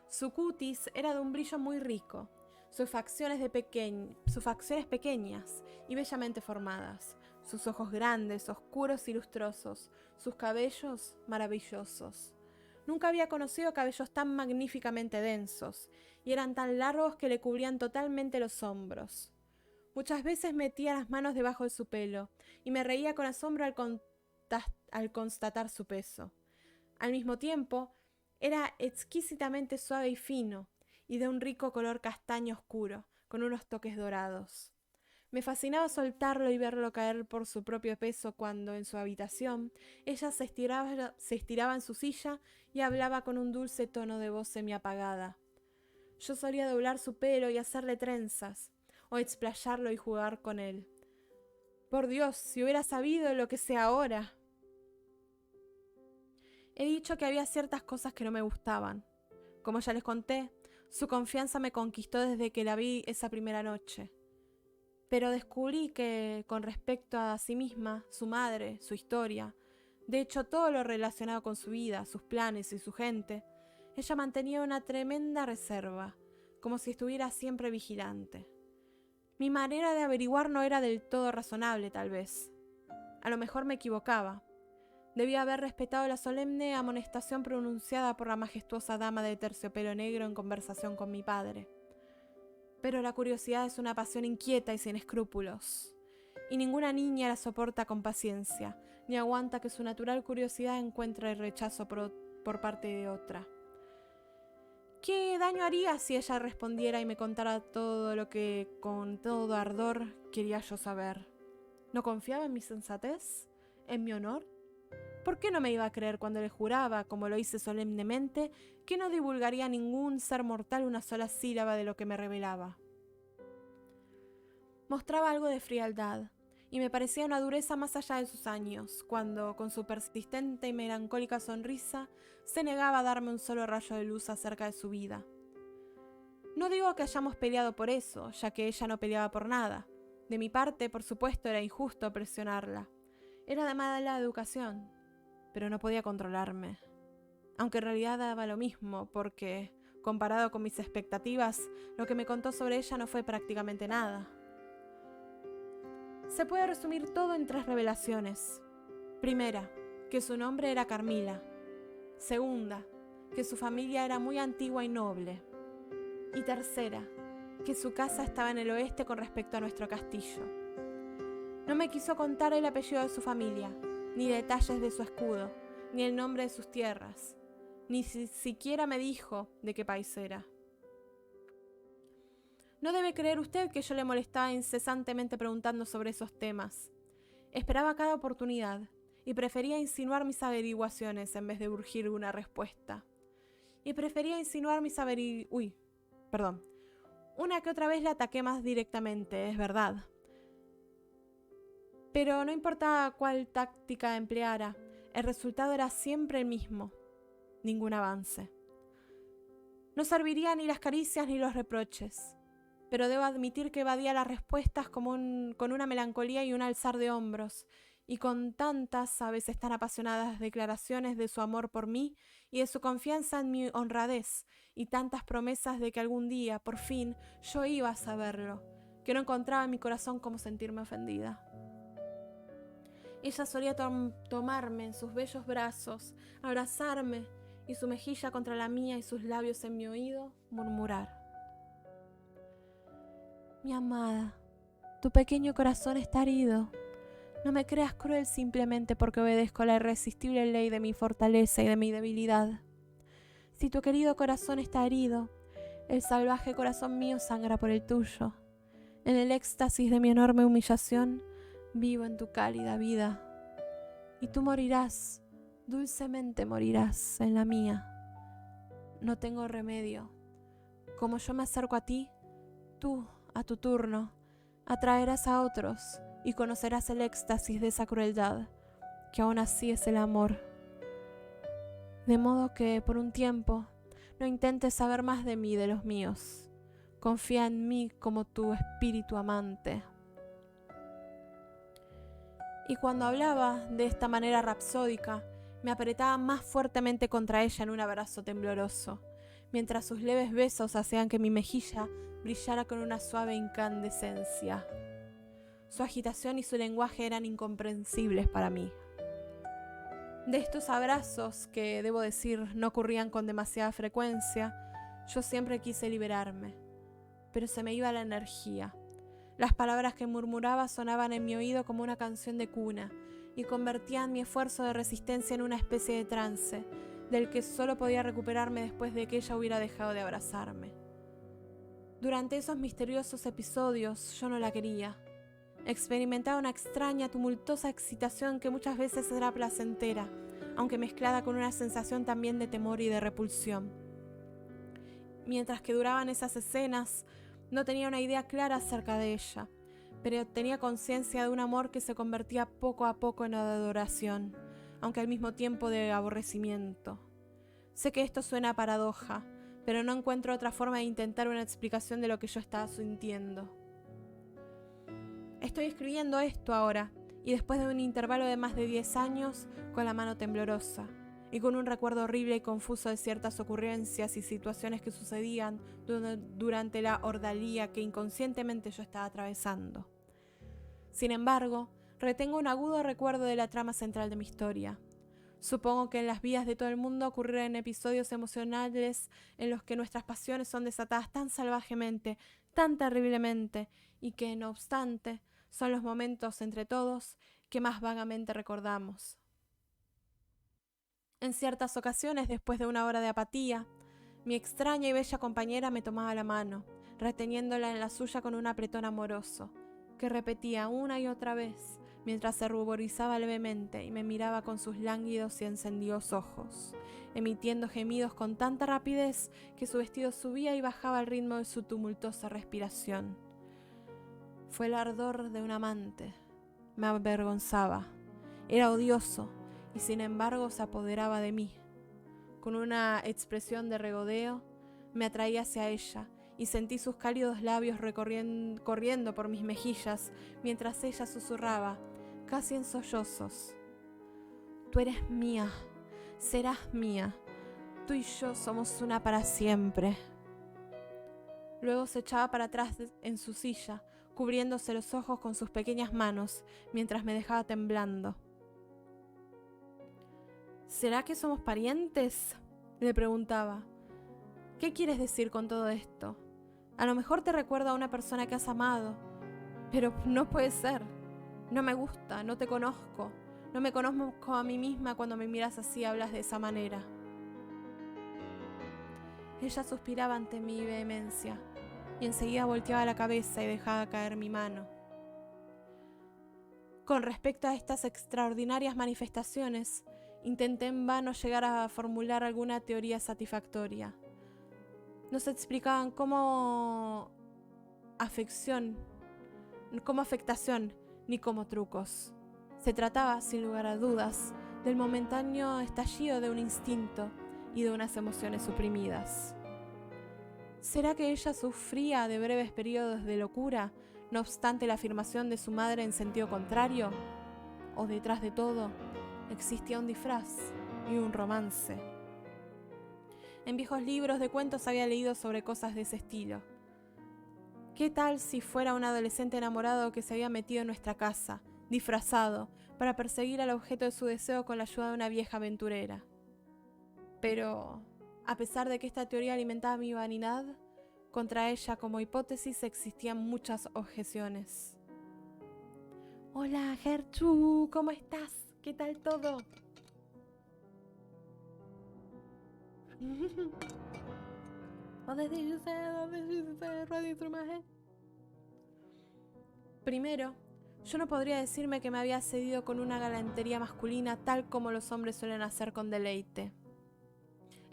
Su cutis era de un brillo muy rico, sus facciones pequeñas y bellamente formadas, sus ojos grandes, oscuros y lustrosos, sus cabellos maravillosos. Nunca había conocido cabellos tan magníficamente densos, y eran tan largos que le cubrían totalmente los hombros. Muchas veces metía las manos debajo de su pelo, y me reía con asombro al constatar su peso. Al mismo tiempo, era exquisitamente suave y fino, y de un rico color castaño oscuro, con unos toques dorados. Me fascinaba soltarlo y verlo caer por su propio peso cuando, en su habitación, ella se estiraba en su silla y hablaba con un dulce tono de voz semiapagada. Yo solía doblar su pelo y hacerle trenzas, o explayarlo y jugar con él. Por Dios, si hubiera sabido lo que sé ahora. He dicho que había ciertas cosas que no me gustaban. Como ya les conté, su confianza me conquistó desde que la vi esa primera noche. Pero descubrí que, con respecto a sí misma, su madre, su historia, de hecho todo lo relacionado con su vida, sus planes y su gente, ella mantenía una tremenda reserva, como si estuviera siempre vigilante. Mi manera de averiguar no era del todo razonable, tal vez. A lo mejor me equivocaba. Debía haber respetado la solemne amonestación pronunciada por la majestuosa dama de terciopelo negro en conversación con mi padre. Pero la curiosidad es una pasión inquieta y sin escrúpulos, y ninguna niña la soporta con paciencia, ni aguanta que su natural curiosidad encuentre el rechazo por parte de otra. ¿Qué daño haría si ella respondiera y me contara todo lo que, con todo ardor, quería yo saber? ¿No confiaba en mi sensatez? ¿En mi honor? ¿Por qué no me iba a creer cuando le juraba, como lo hice solemnemente, que no divulgaría a ningún ser mortal una sola sílaba de lo que me revelaba? Mostraba algo de frialdad, y me parecía una dureza más allá de sus años, cuando, con su persistente y melancólica sonrisa, se negaba a darme un solo rayo de luz acerca de su vida. No digo que hayamos peleado por eso, ya que ella no peleaba por nada. De mi parte, por supuesto, era injusto presionarla. Era de mala educación, pero no podía controlarme. Aunque en realidad daba lo mismo, porque, comparado con mis expectativas, lo que me contó sobre ella no fue prácticamente nada. Se puede resumir todo en 3 revelaciones. Primera, que su nombre era Carmila. Segunda, que su familia era muy antigua y noble. Y tercera, que su casa estaba en el oeste con respecto a nuestro castillo. No me quiso contar el apellido de su familia, ni detalles de su escudo, ni el nombre de sus tierras, ni siquiera me dijo de qué país era. No debe creer usted que yo le molestaba incesantemente preguntando sobre esos temas. Esperaba cada oportunidad y prefería insinuar mis averiguaciones en vez de urgir una respuesta. Una que otra vez la ataqué más directamente, es verdad. Pero no importaba cuál táctica empleara, el resultado era siempre el mismo: ningún avance. No servirían ni las caricias ni los reproches. pero debo admitir que evadía las respuestas con una melancolía y un alzar de hombros, y con tantas, a veces tan apasionadas declaraciones de su amor por mí y de su confianza en mi honradez, y tantas promesas de que algún día, por fin, yo iba a saberlo, que no encontraba en mi corazón cómo sentirme ofendida. Ella solía tomarme en sus bellos brazos, abrazarme, y su mejilla contra la mía y sus labios en mi oído murmurar: mi amada, tu pequeño corazón está herido. No me creas cruel simplemente porque obedezco la irresistible ley de mi fortaleza y de mi debilidad. Si tu querido corazón está herido, el salvaje corazón mío sangra por el tuyo. En el éxtasis de mi enorme humillación, vivo en tu cálida vida. Y tú morirás, dulcemente morirás en la mía. No tengo remedio. Como yo me acerco a ti, tú, a tu turno, atraerás a otros y conocerás el éxtasis de esa crueldad, que aún así es el amor. De modo que, por un tiempo, no intentes saber más de mí y de los míos. Confía en mí como tu espíritu amante. Y cuando hablaba de esta manera rapsódica, me apretaba más fuertemente contra ella en un abrazo tembloroso, mientras sus leves besos hacían que mi mejilla brillara con una suave incandescencia. Su agitación y su lenguaje eran incomprensibles para mí. De estos abrazos, que debo decir no ocurrían con demasiada frecuencia, yo siempre quise liberarme, pero se me iba la energía. Las palabras que murmuraba sonaban en mi oído como una canción de cuna y convertían mi esfuerzo de resistencia en una especie de trance, del que solo podía recuperarme después de que ella hubiera dejado de abrazarme. Durante esos misteriosos episodios yo no la quería. Experimentaba una extraña, tumultuosa excitación que muchas veces era placentera, aunque mezclada con una sensación también de temor y de repulsión. Mientras que duraban esas escenas, no tenía una idea clara acerca de ella, pero tenía conciencia de un amor que se convertía poco a poco en adoración, aunque al mismo tiempo de aborrecimiento. Sé que esto suena a paradoja, pero no encuentro otra forma de intentar una explicación de lo que yo estaba sintiendo. Estoy escribiendo esto ahora, y después de un intervalo de más de 10 años, con la mano temblorosa, y con un recuerdo horrible y confuso de ciertas ocurrencias y situaciones que sucedían durante la ordalía que inconscientemente yo estaba atravesando. Sin embargo, retengo un agudo recuerdo de la trama central de mi historia. Supongo que en las vidas de todo el mundo ocurrirán episodios emocionales en los que nuestras pasiones son desatadas tan salvajemente, tan terriblemente, y que, no obstante, son los momentos entre todos que más vagamente recordamos. En ciertas ocasiones, después de una hora de apatía, mi extraña y bella compañera me tomaba la mano, reteniéndola en la suya con un apretón amoroso, que repetía una y otra vez, mientras se ruborizaba levemente y me miraba con sus lánguidos y encendidos ojos, emitiendo gemidos con tanta rapidez que su vestido subía y bajaba al ritmo de su tumultuosa respiración. Fue el ardor de un amante. Me avergonzaba. Era odioso y sin embargo se apoderaba de mí. Con una expresión de regodeo, me atraí hacia ella y sentí sus cálidos labios corriendo por mis mejillas mientras ella susurraba, casi en sollozos: tú eres mía, serás mía, tú y yo somos una para siempre. Luego se echaba para atrás en su silla, cubriéndose los ojos con sus pequeñas manos, mientras me dejaba temblando. ¿Será que somos parientes?, le preguntaba. ¿Qué quieres decir con todo esto? A lo mejor te recuerda a una persona que has amado, pero no puede ser. No me gusta, no te conozco. No me conozco a mí misma cuando me miras así y hablas de esa manera. Ella suspiraba ante mi vehemencia y enseguida volteaba la cabeza y dejaba caer mi mano. Con respecto a estas extraordinarias manifestaciones, intenté en vano llegar a formular alguna teoría satisfactoria. No se explicaban como afectación, ni como trucos. Se trataba, sin lugar a dudas, del momentáneo estallido de un instinto y de unas emociones suprimidas. ¿Será que ella sufría de breves periodos de locura, no obstante la afirmación de su madre en sentido contrario? ¿O detrás de todo existía un disfraz y un romance? En viejos libros de cuentos había leído sobre cosas de ese estilo. ¿Qué tal si fuera un adolescente enamorado que se había metido en nuestra casa, disfrazado, para perseguir al objeto de su deseo con la ayuda de una vieja aventurera? Pero, a pesar de que esta teoría alimentaba mi vanidad, contra ella como hipótesis existían muchas objeciones. Hola Gertrude, ¿cómo estás? ¿Qué tal todo? Primero, yo no podría decirme que me había cedido con una galantería masculina tal como los hombres suelen hacer con deleite.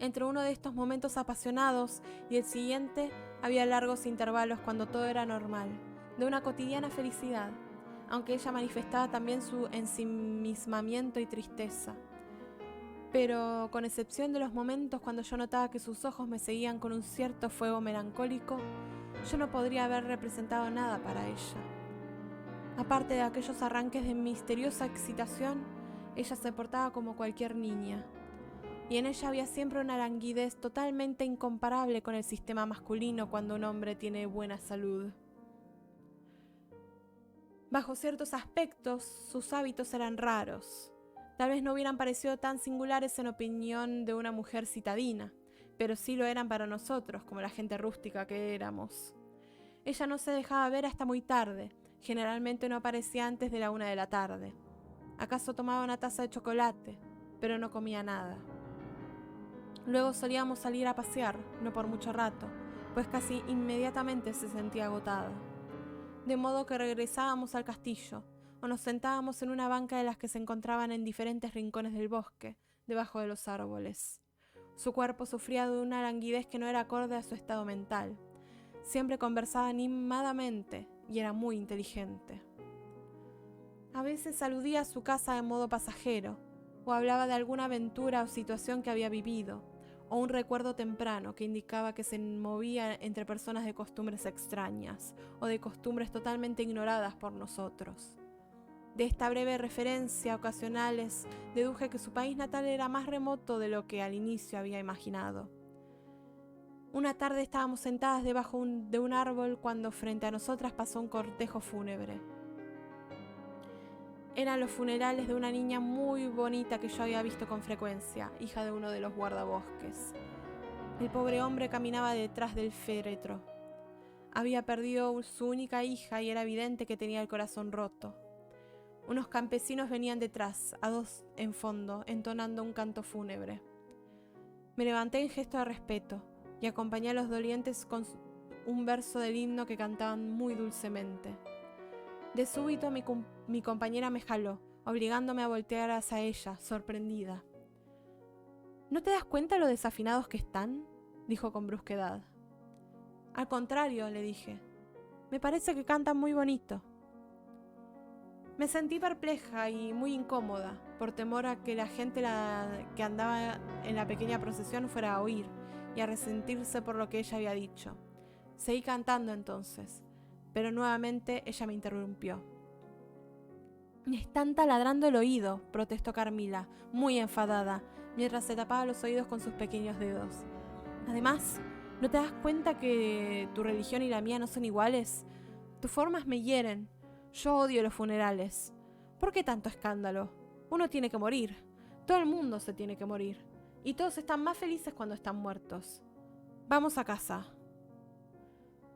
Entre uno de estos momentos apasionados y el siguiente había largos intervalos cuando todo era normal, de una cotidiana felicidad, aunque ella manifestaba también su ensimismamiento y tristeza. Pero, con excepción de los momentos cuando yo notaba que sus ojos me seguían con un cierto fuego melancólico, yo no podría haber representado nada para ella. Aparte de aquellos arranques de misteriosa excitación, ella se portaba como cualquier niña, y en ella había siempre una languidez totalmente incomparable con el sistema masculino cuando un hombre tiene buena salud. Bajo ciertos aspectos, sus hábitos eran raros. Tal vez no hubieran parecido tan singulares en opinión de una mujer citadina, pero sí lo eran para nosotros, como la gente rústica que éramos. Ella no se dejaba ver hasta muy tarde, generalmente no aparecía antes de la 1 de la tarde. Acaso tomaba una taza de chocolate, pero no comía nada. Luego solíamos salir a pasear, no por mucho rato, pues casi inmediatamente se sentía agotada. De modo que regresábamos al castillo, o nos sentábamos en una banca de las que se encontraban en diferentes rincones del bosque, debajo de los árboles. Su cuerpo sufría de una languidez que no era acorde a su estado mental. Siempre conversaba animadamente y era muy inteligente. A veces aludía a su casa de modo pasajero, o hablaba de alguna aventura o situación que había vivido, o un recuerdo temprano que indicaba que se movía entre personas de costumbres extrañas, o de costumbres totalmente ignoradas por nosotros. De esta breve referencia ocasionales deduje que su país natal era más remoto de lo que al inicio había imaginado. Una tarde estábamos sentadas debajo de un árbol cuando frente a nosotras pasó un cortejo fúnebre. Eran los funerales de una niña muy bonita que yo había visto con frecuencia, hija de uno de los guardabosques. El pobre hombre caminaba detrás del féretro. Había perdido su única hija y era evidente que tenía el corazón roto. Unos campesinos venían detrás, a dos en fondo, entonando un canto fúnebre. Me levanté en gesto de respeto y acompañé a los dolientes con un verso del himno que cantaban muy dulcemente. De súbito mi compañera me jaló, obligándome a voltear hacia ella, sorprendida. ¿No te das cuenta lo desafinados que están?, dijo con brusquedad. Al contrario, le dije. Me parece que cantan muy bonito. Me sentí perpleja y muy incómoda, por temor a que la gente que andaba en la pequeña procesión fuera a oír y a resentirse por lo que ella había dicho. Seguí cantando entonces, pero nuevamente ella me interrumpió. Me están taladrando el oído, protestó Carmila, muy enfadada, mientras se tapaba los oídos con sus pequeños dedos. Además, ¿no te das cuenta que tu religión y la mía no son iguales? Tus formas me hieren. Yo odio los funerales. ¿Por qué tanto escándalo? Uno tiene que morir. Todo el mundo se tiene que morir. Y todos están más felices cuando están muertos. Vamos a casa.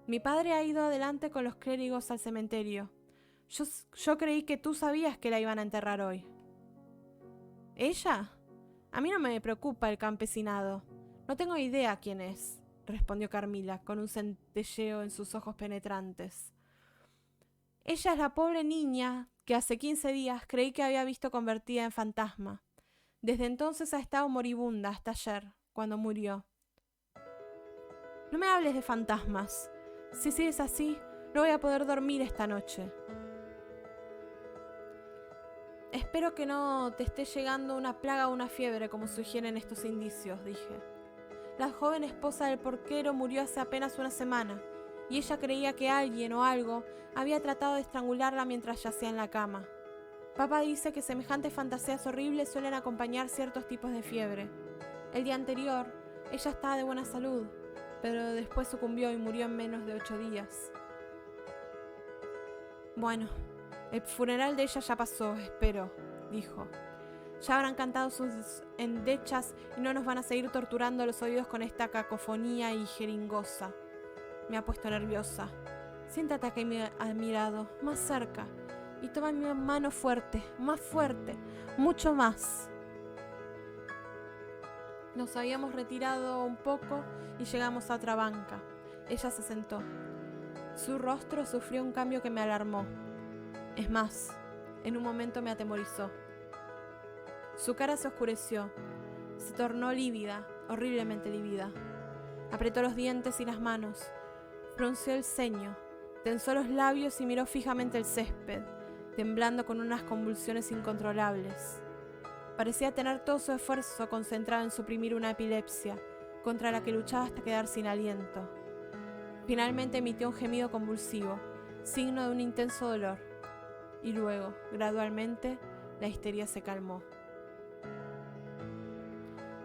Mi padre ha ido adelante con los clérigos al cementerio. Yo creí que tú sabías que la iban a enterrar hoy. ¿Ella? A mí no me preocupa el campesinado. No tengo idea quién es, respondió Carmila, con un centelleo en sus ojos penetrantes. Ella es la pobre niña que hace 15 días creí que había visto convertida en fantasma. Desde entonces ha estado moribunda hasta ayer, cuando murió. No me hables de fantasmas. Si sigues así, no voy a poder dormir esta noche. Espero que no te esté llegando una plaga o una fiebre como sugieren estos indicios, dije. La joven esposa del porquero murió hace apenas una semana, y ella creía que alguien o algo había tratado de estrangularla mientras yacía en la cama. Papá dice que semejantes fantasías horribles suelen acompañar ciertos tipos de fiebre. El día anterior, ella estaba de buena salud, pero después sucumbió y murió en menos de 8 días. Bueno, el funeral de ella ya pasó, espero, dijo. Ya habrán cantado sus endechas y no nos van a seguir torturando los oídos con esta cacofonía y jeringosa. Me ha puesto nerviosa. Siéntate aquí a mi lado, más cerca, y toma mi mano fuerte, mucho más. Nos habíamos retirado un poco y llegamos a otra banca. Ella se sentó. Su rostro sufrió un cambio que me alarmó. Es más, en un momento me atemorizó. Su cara se oscureció, se tornó lívida, horriblemente lívida. Apretó los dientes y las manos, frunció el ceño, tensó los labios y miró fijamente el césped, temblando con unas convulsiones incontrolables. Parecía tener todo su esfuerzo concentrado en suprimir una epilepsia, contra la que luchaba hasta quedar sin aliento. Finalmente emitió un gemido convulsivo, signo de un intenso dolor, y luego, gradualmente, la histeria se calmó.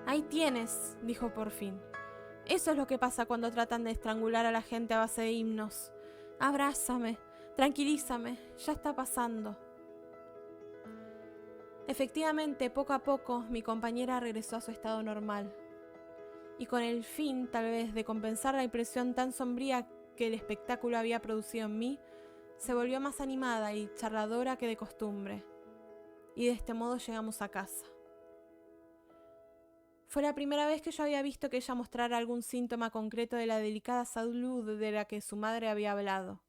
«Ahí tienes», dijo por fin. «Eso es lo que pasa cuando tratan de estrangular a la gente a base de himnos. Abrázame, tranquilízame, ya está pasando». Efectivamente, poco a poco, mi compañera regresó a su estado normal. Y con el fin, tal vez, de compensar la impresión tan sombría que el espectáculo había producido en mí, se volvió más animada y charladora que de costumbre. Y de este modo llegamos a casa. Fue la primera vez que yo había visto que ella mostrara algún síntoma concreto de la delicada salud de la que su madre había hablado.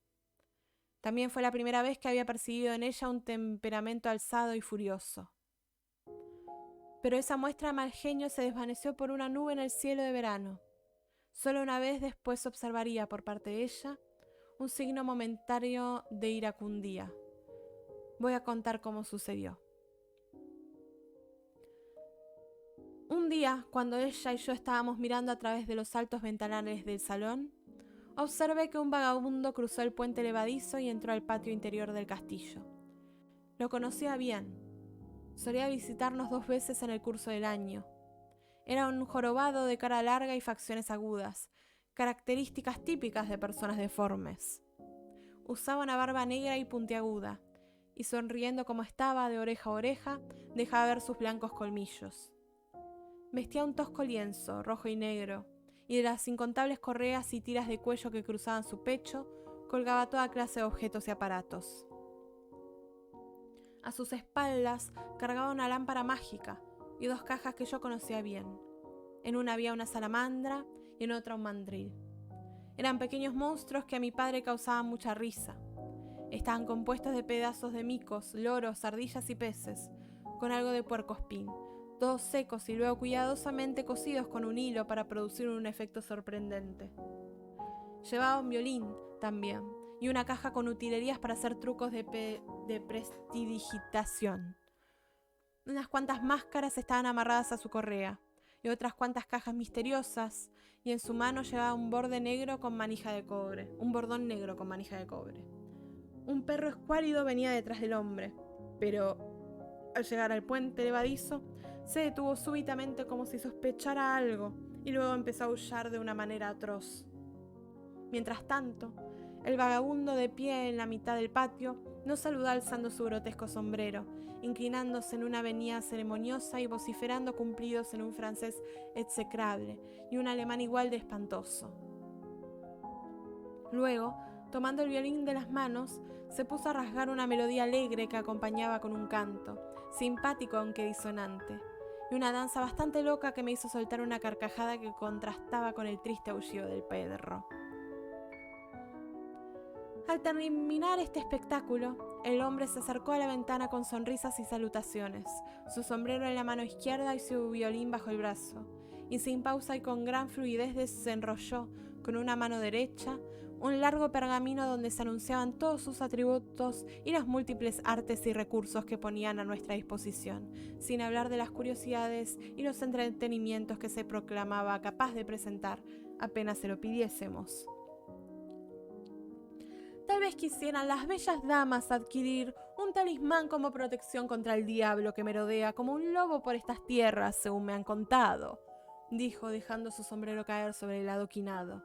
También fue la primera vez que había percibido en ella un temperamento alzado y furioso. Pero esa muestra de mal genio se desvaneció por una nube en el cielo de verano. Solo una vez después observaría por parte de ella un signo momentáneo de iracundía. Voy a contar cómo sucedió. Un día, cuando ella y yo estábamos mirando a través de los altos ventanales del salón, observé que un vagabundo cruzó el puente levadizo y entró al patio interior del castillo. Lo conocía bien. Solía visitarnos 2 veces en el curso del año. Era un jorobado de cara larga y facciones agudas, características típicas de personas deformes. Usaba una barba negra y puntiaguda, y sonriendo como estaba de oreja a oreja, dejaba ver sus blancos colmillos. Vestía un tosco lienzo, rojo y negro, y de las incontables correas y tiras de cuello que cruzaban su pecho, colgaba toda clase de objetos y aparatos. A sus espaldas cargaba una lámpara mágica y 2 cajas que yo conocía bien. En una había una salamandra y en otra un mandril. Eran pequeños monstruos que a mi padre causaban mucha risa. Estaban compuestos de pedazos de micos, loros, ardillas y peces, con algo de puercoespín, todos secos y luego cuidadosamente cosidos con un hilo para producir un efecto sorprendente. Llevaba un violín también y una caja con utilerías para hacer trucos de prestidigitación. Unas cuantas máscaras estaban amarradas a su correa y otras cuantas cajas misteriosas, y en su mano llevaba un bordón negro con manija de cobre. Un perro escuálido venía detrás del hombre, pero al llegar al puente levadizo, se detuvo súbitamente como si sospechara algo y luego empezó a aullar de una manera atroz. Mientras tanto, el vagabundo de pie en la mitad del patio nos saludó alzando su grotesco sombrero, inclinándose en una venia ceremoniosa y vociferando cumplidos en un francés execrable y un alemán igual de espantoso. Luego, tomando el violín de las manos, se puso a rasgar una melodía alegre que acompañaba con un canto, simpático aunque disonante, y una danza bastante loca que me hizo soltar una carcajada que contrastaba con el triste aullido del perro. Al terminar este espectáculo, el hombre se acercó a la ventana con sonrisas y salutaciones, su sombrero en la mano izquierda y su violín bajo el brazo, y sin pausa y con gran fluidez desenrolló, con una mano derecha un largo pergamino donde se anunciaban todos sus atributos y las múltiples artes y recursos que ponían a nuestra disposición, sin hablar de las curiosidades y los entretenimientos que se proclamaba capaz de presentar apenas se lo pidiésemos. Tal vez quisieran las bellas damas adquirir un talismán como protección contra el diablo que merodea como un lobo por estas tierras, según me han contado, dijo, dejando su sombrero caer sobre el adoquinado.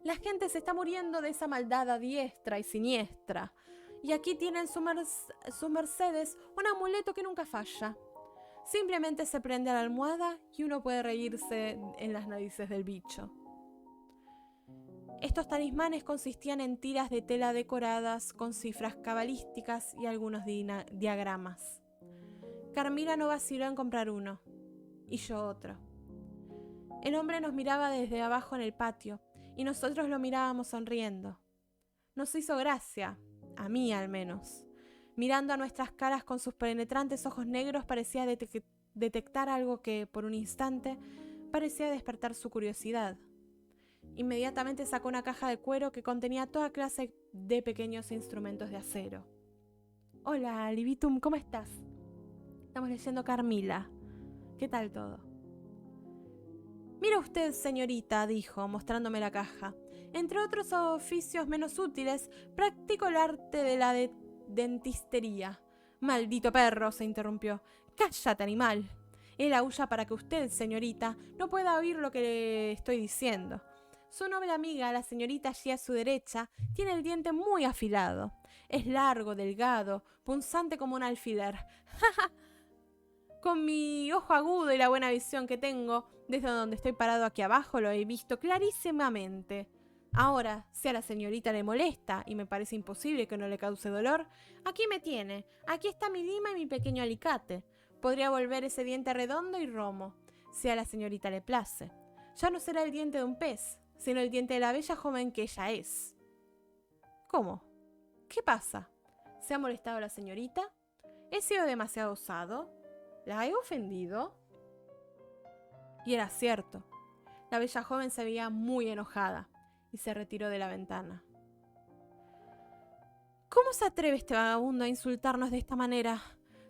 La gente se está muriendo de esa maldad a diestra y siniestra, y aquí tienen sus mercedes un amuleto que nunca falla. Simplemente se prende a la almohada y uno puede reírse en las narices del bicho. Estos talismanes consistían en tiras de tela decoradas con cifras cabalísticas y algunos diagramas. Carmila no vaciló en comprar uno, y yo otro. El hombre nos miraba desde abajo en el patio, y nosotros lo mirábamos sonriendo. Nos hizo gracia, a mí al menos. Mirando a nuestras caras con sus penetrantes ojos negros parecía detectar algo que, por un instante, parecía despertar su curiosidad. Inmediatamente sacó una caja de cuero que contenía toda clase de pequeños instrumentos de acero. Hola, Libitum, ¿cómo estás? Estamos leyendo Carmila. ¿Qué tal todo? Mira usted, señorita, dijo, mostrándome la caja. Entre otros oficios menos útiles, practico el arte de la dentistería. Maldito perro, se interrumpió. Cállate, animal. Él aúlla para que usted, señorita, no pueda oír lo que le estoy diciendo. Su noble amiga, la señorita allí a su derecha, tiene el diente muy afilado. Es largo, delgado, punzante como un alfiler. Con mi ojo agudo y la buena visión que tengo, desde donde estoy parado aquí abajo, lo he visto clarísimamente. Ahora, si a la señorita le molesta, y me parece imposible que no le cause dolor, aquí me tiene. Aquí está mi lima y mi pequeño alicate. Podría volver ese diente redondo y romo, si a la señorita le place. Ya no será el diente de un pez, sino el diente de la bella joven que ella es. ¿Cómo? ¿Qué pasa? ¿Se ha molestado la señorita? ¿He sido demasiado osado? ¿La he ofendido? Y era cierto. La bella joven se veía muy enojada y se retiró de la ventana. ¿Cómo se atreve este vagabundo a insultarnos de esta manera?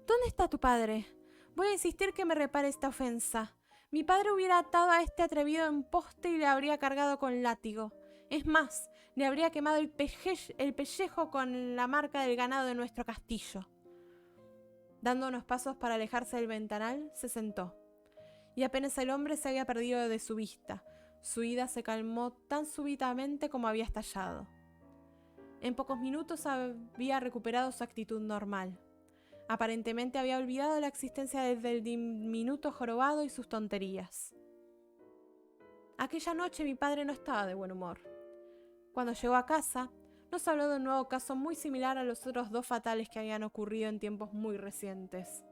¿Dónde está tu padre? Voy a insistir que me repare esta ofensa. Mi padre hubiera atado a este atrevido en poste y le habría cargado con látigo. Es más, le habría quemado el pellejo con la marca del ganado de nuestro castillo. Dando unos pasos para alejarse del ventanal, se sentó. Y apenas el hombre se había perdido de su vista, su ira se calmó tan súbitamente como había estallado. En pocos minutos había recuperado su actitud normal. Aparentemente había olvidado la existencia del diminuto jorobado y sus tonterías. Aquella noche mi padre no estaba de buen humor. Cuando llegó a casa, nos habló de un nuevo caso muy similar a los otros dos fatales que habían ocurrido en tiempos muy recientes.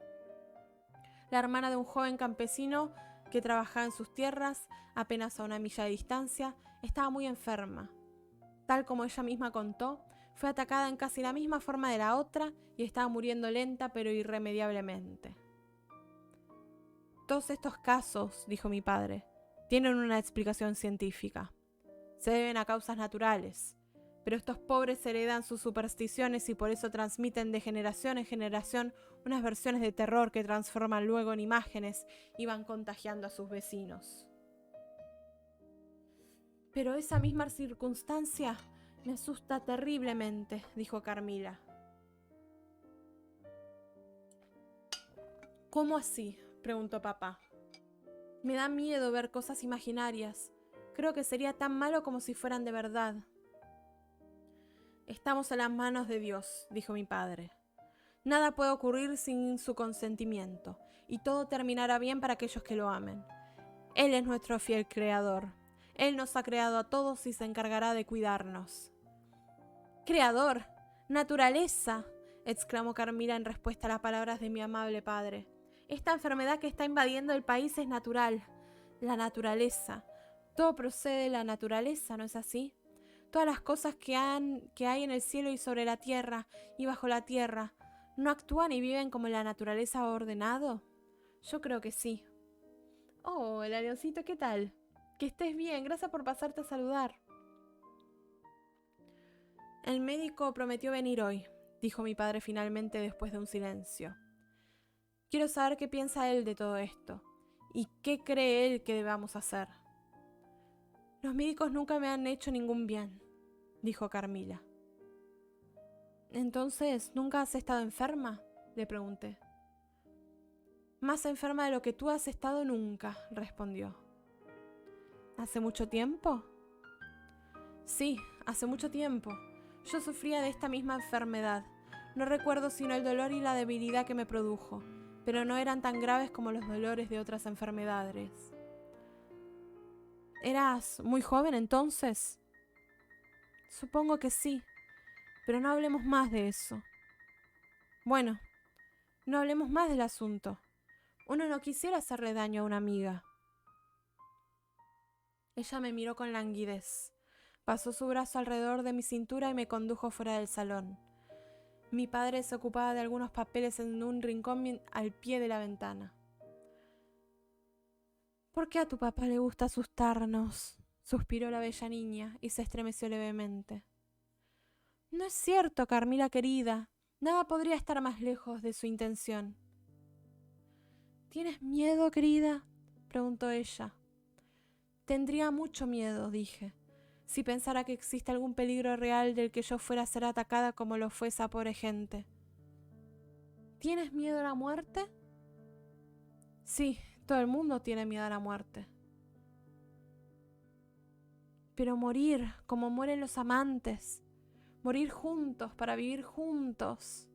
La hermana de un joven campesino que trabajaba en sus tierras, apenas a 1 milla de distancia, estaba muy enferma. Tal como ella misma contó, fue atacada en casi la misma forma de la otra y estaba muriendo lenta pero irremediablemente. Todos estos casos, dijo mi padre, tienen una explicación científica. Se deben a causas naturales. Pero estos pobres heredan sus supersticiones y por eso transmiten de generación en generación unas versiones de terror que transforman luego en imágenes y van contagiando a sus vecinos. Pero esa misma circunstancia me asusta terriblemente, dijo Carmila. ¿Cómo así?, preguntó papá. Me da miedo ver cosas imaginarias. Creo que sería tan malo como si fueran de verdad. Estamos en las manos de Dios, dijo mi padre. Nada puede ocurrir sin su consentimiento, y todo terminará bien para aquellos que lo amen. Él es nuestro fiel creador. Él nos ha creado a todos y se encargará de cuidarnos. ¡Creador! ¡Naturaleza!, exclamó Carmila en respuesta a las palabras de mi amable padre. Esta enfermedad que está invadiendo el país es natural. La naturaleza. Todo procede de la naturaleza, ¿no es así? Todas las cosas que hay en el cielo y sobre la tierra y bajo la tierra, ¿no actúan y viven como la naturaleza ha ordenado? Yo creo que sí. Oh, el avioncito, ¿qué tal? Que estés bien, gracias por pasarte a saludar. El médico prometió venir hoy, dijo mi padre finalmente después de un silencio. Quiero saber qué piensa él de todo esto y qué cree él que debamos hacer. Los médicos nunca me han hecho ningún bien, dijo Carmila. ¿Entonces nunca has estado enferma?, le pregunté. Más enferma de lo que tú has estado nunca, respondió. ¿Hace mucho tiempo? Sí, hace mucho tiempo. Yo sufría de esta misma enfermedad. No recuerdo sino el dolor y la debilidad que me produjo, pero no eran tan graves como los dolores de otras enfermedades. ¿Eras muy joven entonces? Supongo que sí, pero no hablemos más de eso. Bueno, no hablemos más del asunto. Uno no quisiera hacerle daño a una amiga. Ella me miró con languidez. Pasó su brazo alrededor de mi cintura y me condujo fuera del salón. Mi padre se ocupaba de algunos papeles en un rincón al pie de la ventana. ¿Por qué a tu papá le gusta asustarnos?, suspiró la bella niña y se estremeció levemente. No es cierto, Carmila querida. Nada podría estar más lejos de su intención. ¿Tienes miedo, querida?, preguntó ella. Tendría mucho miedo, dije, si pensara que existe algún peligro real del que yo fuera a ser atacada como lo fue esa pobre gente. ¿Tienes miedo a la muerte? Sí, todo el mundo tiene miedo a la muerte. Pero morir como mueren los amantes, morir juntos para vivir juntos.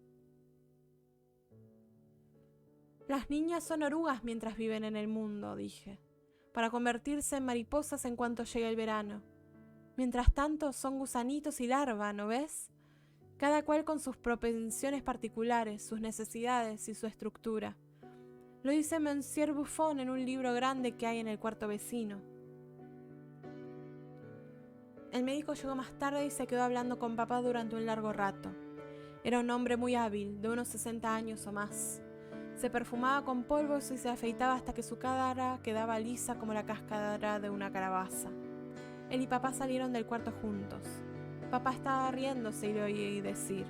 Las niñas son orugas mientras viven en el mundo, dije, para convertirse en mariposas en cuanto llegue el verano. Mientras tanto son gusanitos y larvas, ¿no ves? Cada cual con sus propensiones particulares, sus necesidades y su estructura. Lo dice Monsieur Buffon en un libro grande que hay en el cuarto vecino. El médico llegó más tarde y se quedó hablando con papá durante un largo rato. Era un hombre muy hábil, de unos 60 años o más. Se perfumaba con polvos y se afeitaba hasta que su cara quedaba lisa como la cáscara de una calabaza. Él y papá salieron del cuarto juntos. Papá estaba riéndose y le oí decir: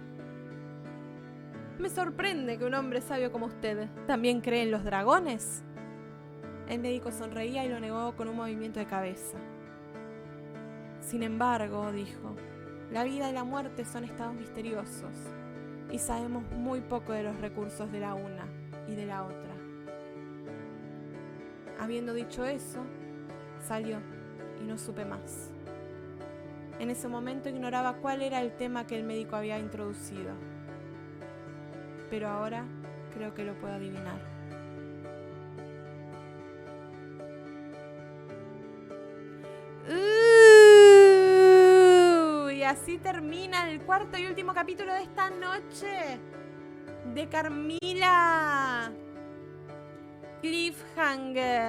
Me sorprende que un hombre sabio como usted también cree en los dragones. El médico sonreía y lo negó con un movimiento de cabeza. Sin embargo, dijo, la vida y la muerte son estados misteriosos y sabemos muy poco de los recursos de la una y de la otra. Habiendo dicho eso, salió y no supe más. En ese momento ignoraba cuál era el tema que el médico había introducido, pero ahora creo que lo puedo adivinar. Y así termina el cuarto y último capítulo de esta noche de Carmila. Cliffhanger.